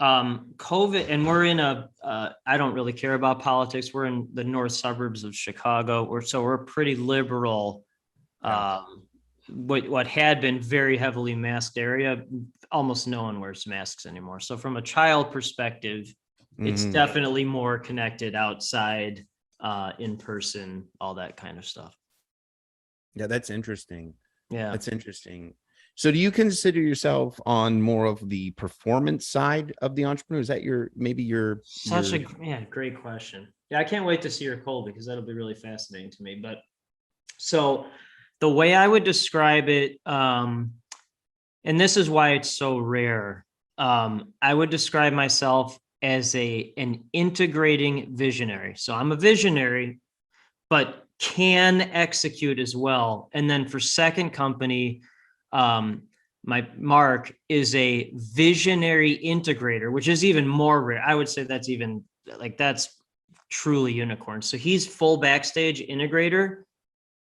COVID, and we're in I don't really care about politics. We're in the north suburbs of Chicago. We're pretty liberal. What had been very heavily masked area, almost no one wears masks anymore. So from a child perspective, it's definitely more connected outside, in person, all that kind of stuff. Yeah, that's interesting. Yeah, that's interesting. So do you consider yourself on more of the performance side of the entrepreneur? Is that great question. Yeah, I can't wait to see your poll because that'll be really fascinating to me. But so the way I would describe it, and this is why it's so rare, I would describe myself as an integrating visionary. So I'm a visionary, but can execute as well. And then for second company, my Mark is a visionary integrator, which is even more rare. I would say that's truly unicorn. So he's full backstage integrator,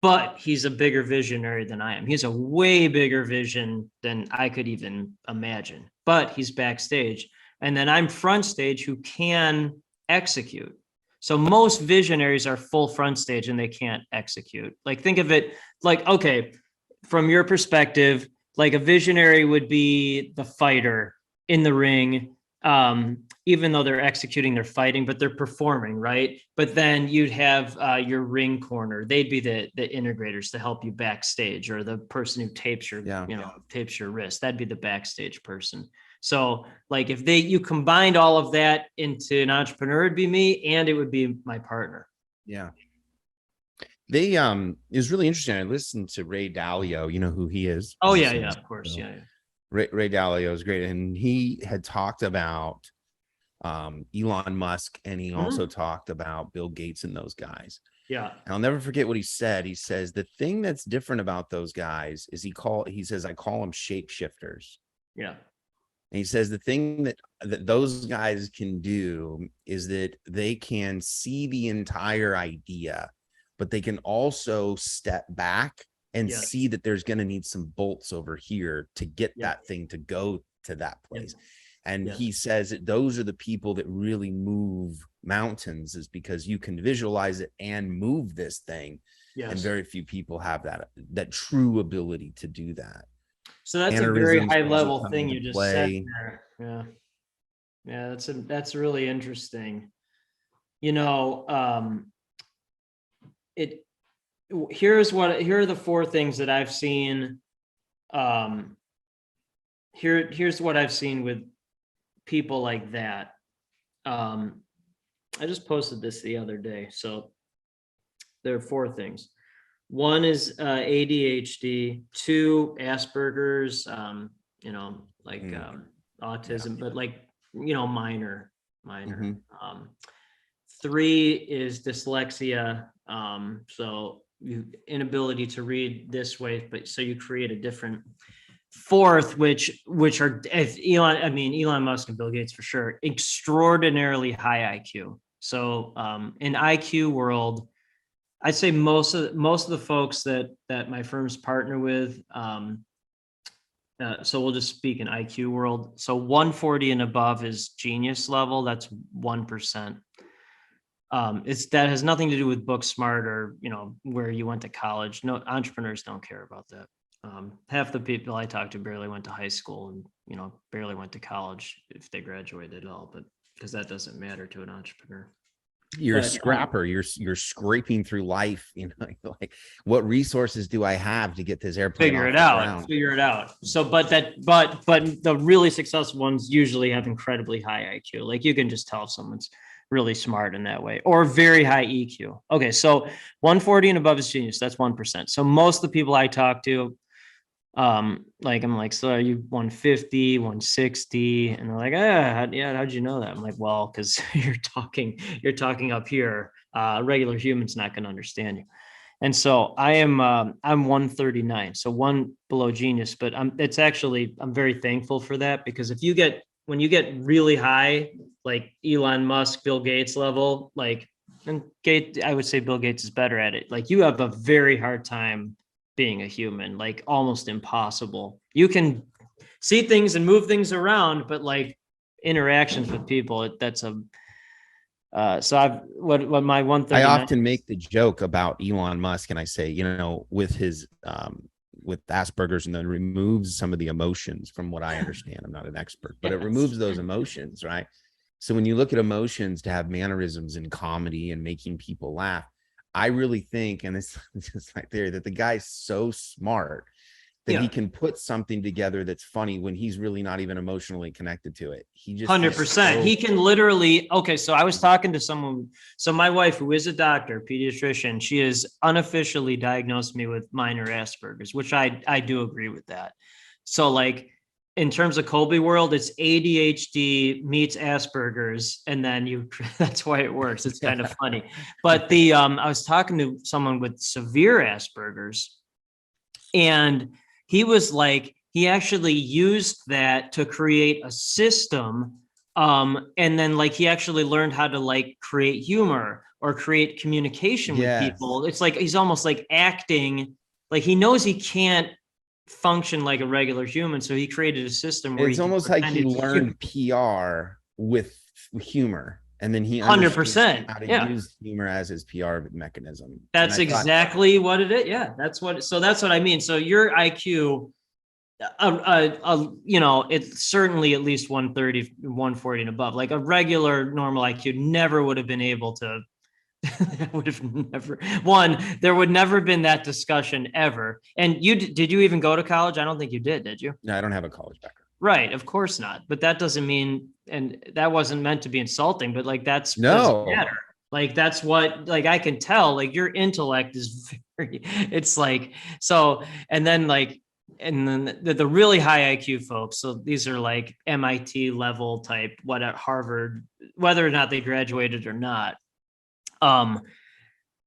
but he's a bigger visionary than I am. He's a way bigger vision than I could even imagine, but he's backstage. And then I'm front stage who can execute. So most visionaries are full front stage and they can't execute. Like, think of it like, okay, from your perspective, like a visionary would be the fighter in the ring, even though they're executing, they're fighting, but they're performing, right? But then you'd have your ring corner. They'd be the integrators to help you backstage, or the person who tapes your, tapes your wrist. That'd be the backstage person. So like if you combined all of that into an entrepreneur, it'd be me, and it would be my partner. Yeah. it was really interesting. I listened to Ray Dalio. You know who he is? Oh yeah, yeah, of course, yeah, yeah. Ray Dalio is great, and he had talked about Elon Musk, and he also talked about Bill Gates and those guys. Yeah. And I'll never forget what he said. He says the thing that's different about those guys is he says I call them shapeshifters. Yeah. And he says the thing that those guys can do is that they can see the entire idea, but they can also step back and see that there's going to need some bolts over here to get that thing to go to that place. And he says that those are the people that really move mountains, is because you can visualize it and move this thing. And very few people have that true ability to do that. So that's a very high level thing you just said there. Yeah. Yeah, that's really interesting. You know, here are the four things that I've seen. Here's what I've seen with people like that. I just posted this the other day. So there are four things. One is ADHD, two, Asperger's, you know, like autism, but like, you know, minor. Three is dyslexia. So inability to read this way, but so you create a different. Fourth, which are Elon Musk and Bill Gates for sure, extraordinarily high IQ. So in IQ world, I'd say most of the folks that my firms partner with, so we'll just speak in IQ world. So 140 and above is genius level. That's 1%. That has nothing to do with book smart or, you know, where you went to college. No, entrepreneurs don't care about that. Half the people I talk to barely went to high school and, you know, barely went to college if they graduated at all, but because that doesn't matter to an entrepreneur. You're a scrapper. You're scraping through life. You know, like what resources do I have to get this airplane? Figure it out. So, but the really successful ones usually have incredibly high IQ. Like you can just tell if someone's really smart in that way, or very high EQ. Okay, so 140 and above is genius. That's 1%. So most of the people I talk to, like I'm like, so are you 150, 160? And they're like, how'd you know that? I'm like, well, because you're talking up here. A regular human's not going to understand you. And so I'm 139, so one below genius, but I'm very thankful for that, because when you get really high, like Elon Musk, Bill Gates level, like, and I would say Bill Gates is better at it. Like you have a very hard time being a human, like almost impossible. You can see things and move things around, but like interactions with people, so what my 139. I often make the joke about Elon Musk, and I say, you know, with his with Asperger's, and then removes some of the emotions from what I understand. I'm not an expert, but it removes those emotions, right? So when you look at emotions to have mannerisms in comedy and making people laugh, I really think, and it's just like theory, that the guy's so smart that he can put something together that's funny when he's really not even emotionally connected to it. He just 100%. He can literally. Okay, so I was talking to someone. So my wife, who is a doctor, pediatrician, she has unofficially diagnosed me with minor Asperger's, which I do agree with that. So like in terms of Colby world, it's ADHD meets Asperger's, and then that's why it works. It's kind of funny. But I was talking to someone with severe Asperger's, and he was like, he actually used that to create a system. And then like, he actually learned how to like create humor or create communication with people. It's like, he's almost like acting, like he knows he can't function like a regular human. So he created a system where it's almost like he learned PR with humor. And then he 100% how to use humor as his PR mechanism. That's exactly what it is. Yeah, that's what I mean. So your IQ, you know, it's certainly at least 130, 140 and above. Like a regular normal IQ never would have been able to. There would never have been that discussion ever. And did you even go to college? I don't think you did you? No, I don't have a college background. Right, of course not. But that doesn't mean, and that wasn't meant to be insulting, but like doesn't matter. Like that's what, like I can tell, like your intellect is very, it's like, so, and then like, and then the really high IQ folks. So these are like MIT level type, what at Harvard, whether or not they graduated or not. Um,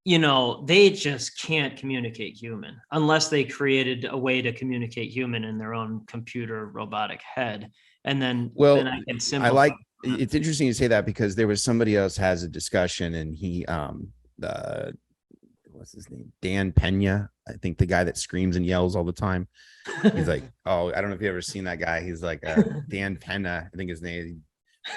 they just can't communicate human unless they created a way to communicate human in their own computer robotic head. And then Well, I can I simplify. like it's interesting you say that because there was somebody else has a discussion and he uh what's his name? Dan Pena, I think the guy that screams and yells all the time. He's like, oh, I don't know if you ever seen that guy. He's like Dan Pena, I think his name.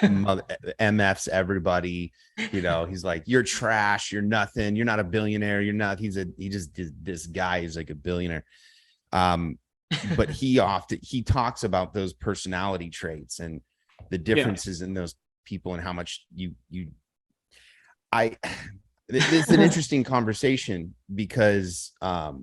Mother, MFs everybody, he's like, you're trash, you're nothing, you're not a billionaire, you're not. He just did this guy is like a billionaire. But he talks about those personality traits and the differences in those people and how much this is an interesting conversation because I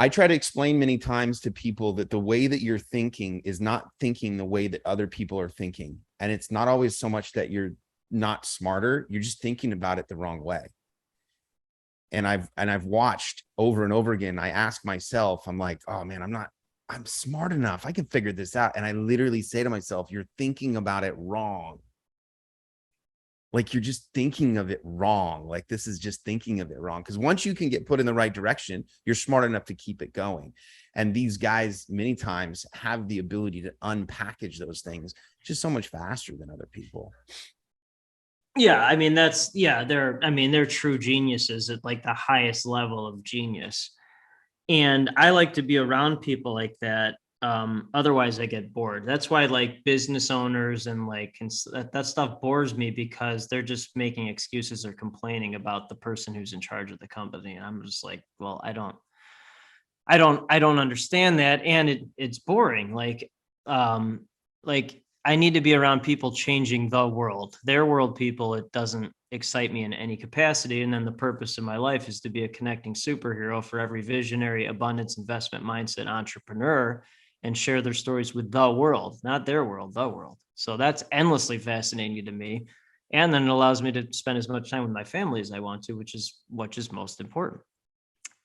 try to explain many times to people that the way that you're thinking is not thinking the way that other people are thinking. And it's not always so much that you're not smarter, you're just thinking about it the wrong way. And I've watched over and over again. I ask myself, I'm like, oh man, I'm smart enough. I can figure this out. And I literally say to myself, you're thinking about it wrong. Like you're just thinking of it wrong. Like this is just thinking of it wrong. Because once you can get put in the right direction, you're smart enough to keep it going. And these guys many times have the ability to unpackage those things just so much faster than other people. Yeah, I mean they're true geniuses at like the highest level of genius. And I like to be around people like that. Otherwise I get bored. That's why like business owners and like that stuff bores me because they're just making excuses or complaining about the person who's in charge of the company. And I'm just like, well, I don't understand that. And it's boring. Like I need to be around people changing the world, their world people. It doesn't excite me in any capacity. And then the purpose of my life is to be a connecting superhero for every visionary, abundance, investment mindset entrepreneur and share their stories with the world, not their world, the world. So that's endlessly fascinating to me. And then it allows me to spend as much time with my family as I want to, which is most important.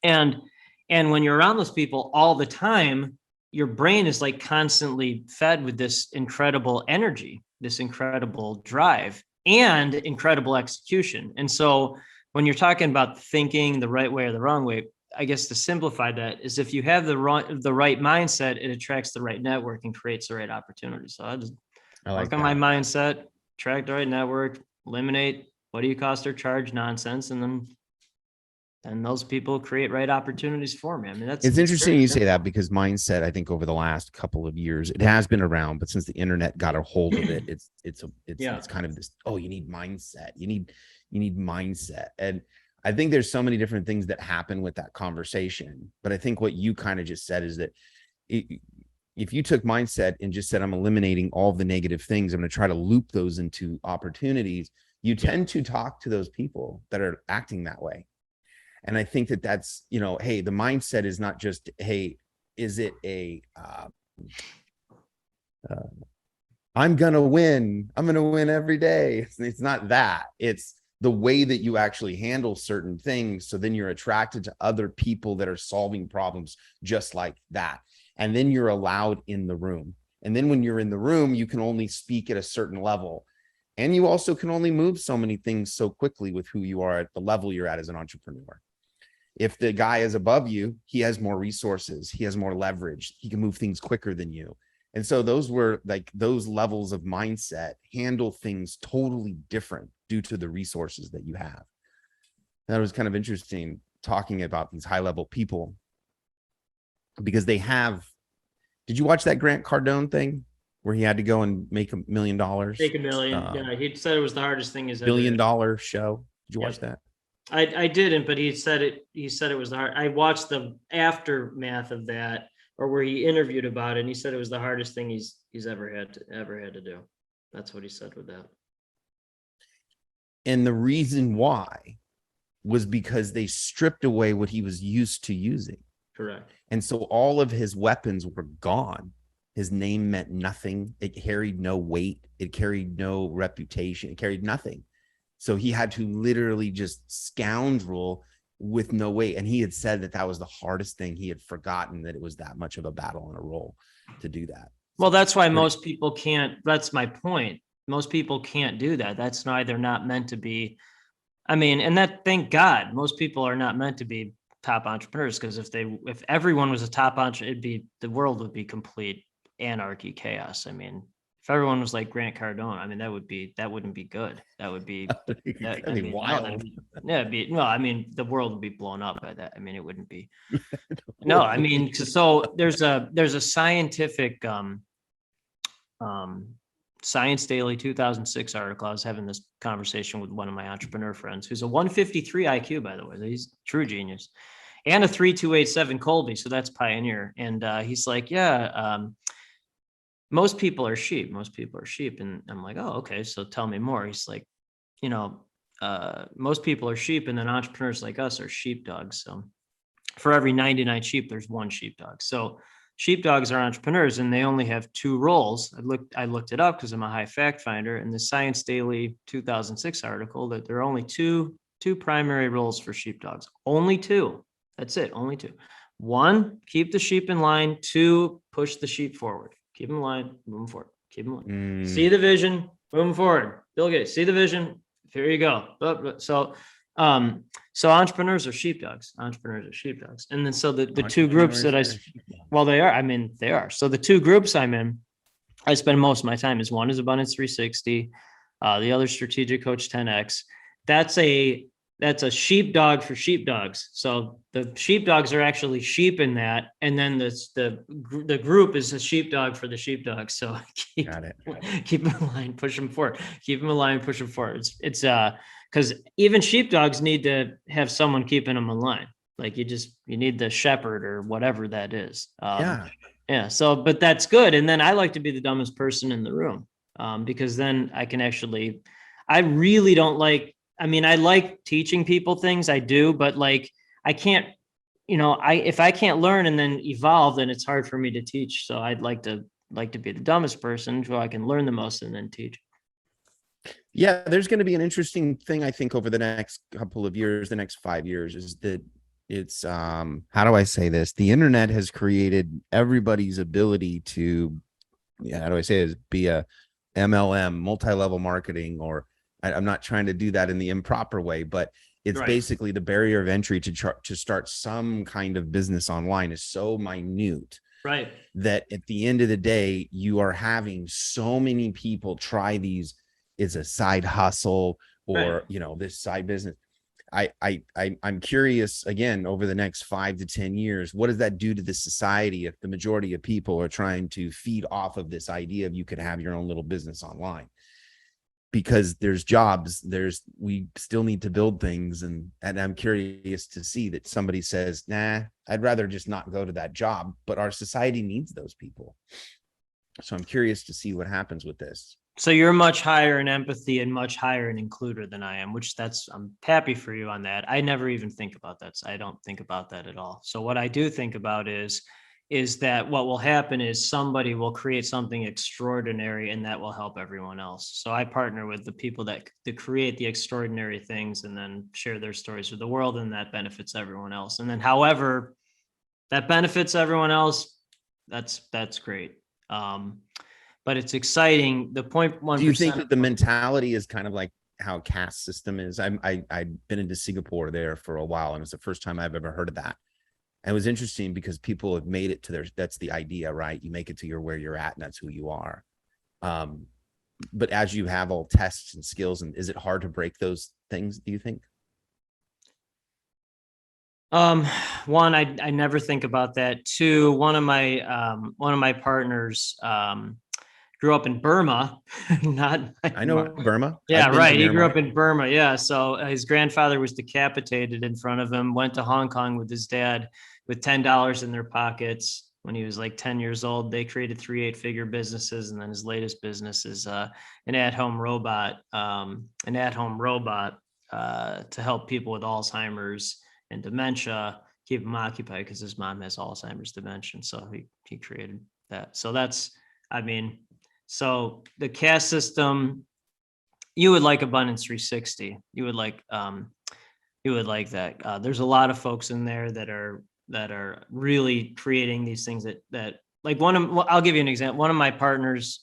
And and when you're around those people all the time, your brain is like constantly fed with this incredible energy, this incredible drive, and incredible execution. And so when you're talking about thinking the right way or the wrong way, I guess to simplify that is if you have the right mindset, it attracts the right network and creates the right opportunity. So I just work on my mindset, attract the right network, eliminate what do you cost or charge nonsense, and those people create right opportunities for me. I mean, It's interesting you say that because mindset, I think over the last couple of years, it has been around, but since the internet got a hold of it, it's kind of this, oh, you need mindset. You need mindset. And I think there's so many different things that happen with that conversation. But I think what you kind of just said is that if you took mindset and just said, I'm eliminating all the negative things, I'm going to try to loop those into opportunities, you tend to talk to those people that are acting that way. And I think that that's, hey, the mindset is not just, hey, is it I'm going to win. I'm going to win every day. It's not that. It's the way that you actually handle certain things. So then you're attracted to other people that are solving problems just like that. And then you're allowed in the room. And then when you're in the room, you can only speak at a certain level. And you also can only move so many things so quickly with who you are at the level you're at as an entrepreneur. If the guy is above you, he has more resources, he has more leverage, he can move things quicker than you. And so those levels of mindset handle things totally different due to the resources that you have. That was kind of interesting talking about these high level people because they have. Did you watch that Grant Cardone thing where he had to go and make $1 million? Make $1 million. Yeah, he said it was the hardest thing he's ever. $1 billion show. Did you watch that? I didn't, but he said it was the hard. I watched the aftermath of that, or where he interviewed about it, and he said it was the hardest thing he's ever had to do. That's what he said with that. And the reason why was because they stripped away what he was used to using. Correct. And so all of his weapons were gone. His name meant nothing. It carried no weight. It carried no reputation. It carried nothing. So he had to literally just scoundrel with no weight. And he had said that that was the hardest thing. He had forgotten that it was that much of a battle and a role to do that. Well, that's why most people can't. That's my point. Most people can't do that. That's why they're not meant to be. I mean, and that, thank God, most people are not meant to be top entrepreneurs, because if everyone was a top entrepreneur, the world would be complete anarchy, chaos. I mean, if everyone was like Grant Cardone, I mean, that wouldn't be good. That would be, wild. I mean, the world would be blown up by that. I mean, it wouldn't be, no, I mean, so there's a scientific, Science Daily 2006 article. I was having this conversation with one of my entrepreneur friends who's a 153 IQ, by the way. He's true genius, and a 3287 Colby. So that's pioneer. And he's like, yeah, most people are sheep. Most people are sheep. And I'm like, oh, okay. So tell me more. He's like, most people are sheep, and then entrepreneurs like us are sheepdogs. So for every 99 sheep, there's one sheepdog. So sheepdogs are entrepreneurs, and they only have two roles. I looked it up because I'm a high fact finder. In the Science Daily 2006 article, that there are only two primary roles for sheepdogs. Only two. That's it. Only two. One, keep the sheep in line. Two, push the sheep forward. Keep them in line. Move them forward. Keep them in line. See the vision. Move them forward. Bill Gates. See the vision. Here you go. So entrepreneurs are sheepdogs. Entrepreneurs are sheepdogs. And then so the two groups that they are. I mean, they are. So the two groups I'm in, I spend most of my time is one is Abundance 360, the other Strategic Coach 10X. That's a sheepdog for sheepdogs. So the sheepdogs are actually sheep in that, and then the group is a sheepdog for the sheepdogs. So keep them in line, push them forward. Keep them in line, push them forward. It's because even sheepdogs need to have someone keeping them in line. Like you need the shepherd or whatever that is. Yeah. So, but that's good. And then I like to be the dumbest person in the room, because then I can I really don't like, I mean, I like teaching people things, I do, but like, I can't, if I can't learn and then evolve, then it's hard for me to teach. So I'd like to be the dumbest person so I can learn the most and then teach. Yeah, there's going to be an interesting thing, I think, over the next couple of years, the next 5 years, is that it's how do I say this? The internet has created everybody's ability to, how do I say this? Be a MLM, multi-level marketing, or I'm not trying to do that in the improper way, but it's basically the barrier of entry to start some kind of business online is so minute. Right. That at the end of the day, you are having so many people try these. It's a side hustle or, this side business. I'm curious, again, over the next 5 to 10 years, what does that do to the society if the majority of people are trying to feed off of this idea of you could have your own little business online? Because there's jobs, we still need to build things. And I'm curious to see that somebody says, nah, I'd rather just not go to that job, but our society needs those people. So I'm curious to see what happens with this. So you're much higher in empathy and much higher in includer than I am, I'm happy for you on that. I never even think about that. I don't think about that at all. So what I do think about is that what will happen is somebody will create something extraordinary, and that will help everyone else. So I partner with the people that create the extraordinary things and then share their stories with the world, and that benefits everyone else. And then however that benefits everyone else, that's great. But it's exciting. The 0.1%. Do you think that the mentality is kind of like how caste system is? I've been into Singapore there for a while, and it's the first time I've ever heard of that. And it was interesting because people have made it to that's the idea, right? You make it to where you're at, and that's who you are. But as you have all tests and skills, and is it hard to break those things, do you think? One, I never think about that. Two, one of my partners, grew up in Burma. I know Burma. Yeah, right. He grew up in Burma. Yeah. So his grandfather was decapitated in front of him, went to Hong Kong with his dad with $10 in their pockets when he was like 10 years old. They created 3 8-figure businesses. And then his latest business is an at-home robot to help people with Alzheimer's and dementia, keep them occupied because his mom has Alzheimer's dementia. So he created that. So that's, I mean, so the caste system, you would like Abundance 360. You would like that. There's a lot of folks in there that are really creating these things that like I'll give you an example. One of my partners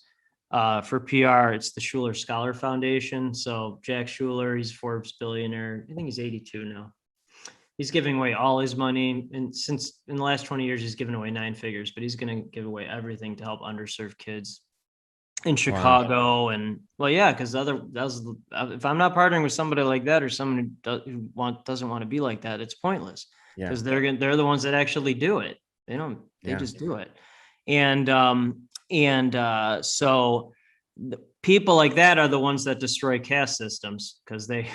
for PR, it's the Schuler Scholar Foundation. So Jack Schuler, he's a Forbes billionaire. I think he's 82 now. He's giving away all his money. And since in the last 20 years, he's given away 9 figures, but he's going to give away everything to help underserved kids in Chicago. Wow. And well, yeah, because if I'm not partnering with somebody like that or someone who doesn't want to be like that, it's pointless, because they're the ones that actually do it. They just do it. So the people like that are the ones that destroy caste systems, because they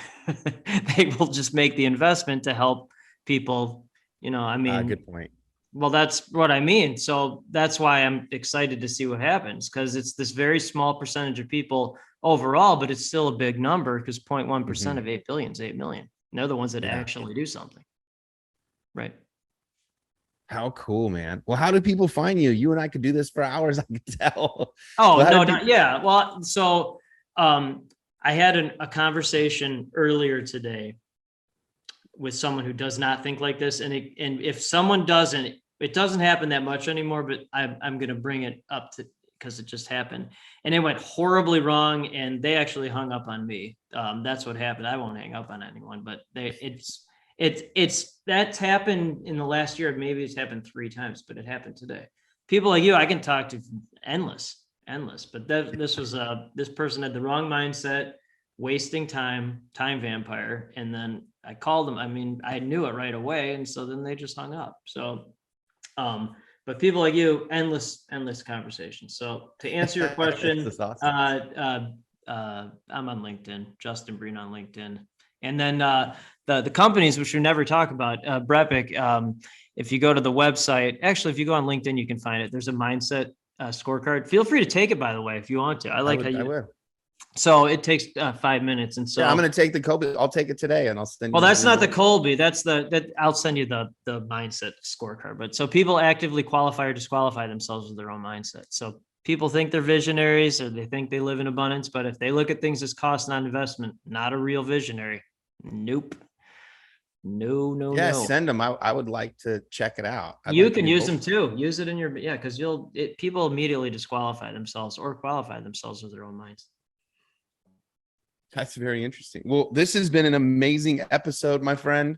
will just make the investment to help people. Good point. Well, that's what I mean. So that's why I'm excited to see what happens, because it's this very small percentage of people overall, but it's still a big number, because 0.1% of 8 billion is 8 million. And they're the ones that actually do something. Right. How cool, man. Well, how do people find you? You and I could do this for hours, I can tell. Oh, well, yeah. Well, so I had a conversation earlier today with someone who does not think like this. And if someone doesn't, it doesn't happen that much anymore, but I'm going to bring it up because it just happened, and it went horribly wrong. And they actually hung up on me. That's what happened. I won't hang up on anyone, but that's happened in the last year. Maybe it's happened 3 times, but it happened today. People like you, I can talk to endless, but this person had the wrong mindset, wasting time vampire. And then I called them. I mean, I knew it right away. And so then they just hung up. So, but people like you, endless conversations. So to answer your question, awesome. I'm on LinkedIn, Justin Breen on LinkedIn. And then the companies, which we never talk about, Brepic, if you go to the website, actually, if you go on LinkedIn, you can find it. There's a mindset scorecard. Feel free to take it, by the way, if you want to. I would. So it takes 5 minutes. And so I'm going to take the Colby. I'll take it today and I'll send you. Well, that's not the Colby. That's I'll send you the mindset scorecard. But so people actively qualify or disqualify themselves with their own mindset. So people think they're visionaries, or they think they live in abundance. But if they look at things as cost, not investment, not a real visionary. Nope. No. Yeah, send them. I would like to check it out. You can use them too. Use it in your, because people immediately disqualify themselves or qualify themselves with their own minds. That's very interesting. Well, this has been an amazing episode, my friend.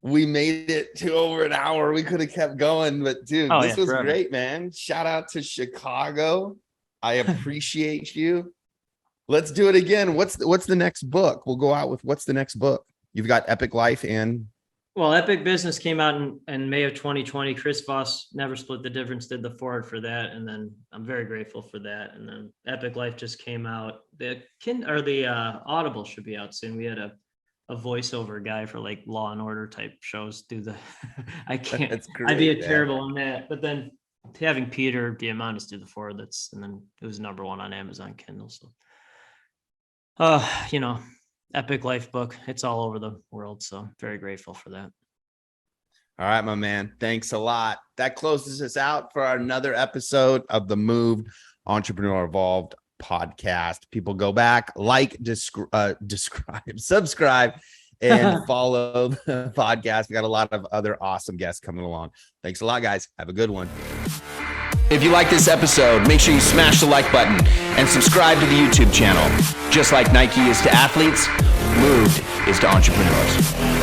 We made it to over an hour. We could have kept going, but dude, this was great, man. Shout out to Chicago. I appreciate you. Let's do it again. What's the next book? We'll go out with what's the next book? You've got Epic Life and... Well, Epic Business came out in May of 2020. Chris Voss, Never Split the Difference, did the forward for that. And then I'm very grateful for that. And then Epic Life just came out. The Audible should be out soon. We had a voiceover guy for like Law and Order type shows do the, I can't, that's great, I'd be terrible on that. But then having Peter Diamandis do the forward, and then it was #1 on Amazon Kindle. So, Epic Life book. It's all over the world. So very grateful for that. All right, my man. Thanks a lot. That closes us out for another episode of the Moved Entrepreneur Evolved podcast. People go back, subscribe, and follow the podcast. We got a lot of other awesome guests coming along. Thanks a lot, guys. Have a good one. If you like this episode, make sure you smash the like button and subscribe to the YouTube channel. Just like Nike is to athletes, Moved is to entrepreneurs.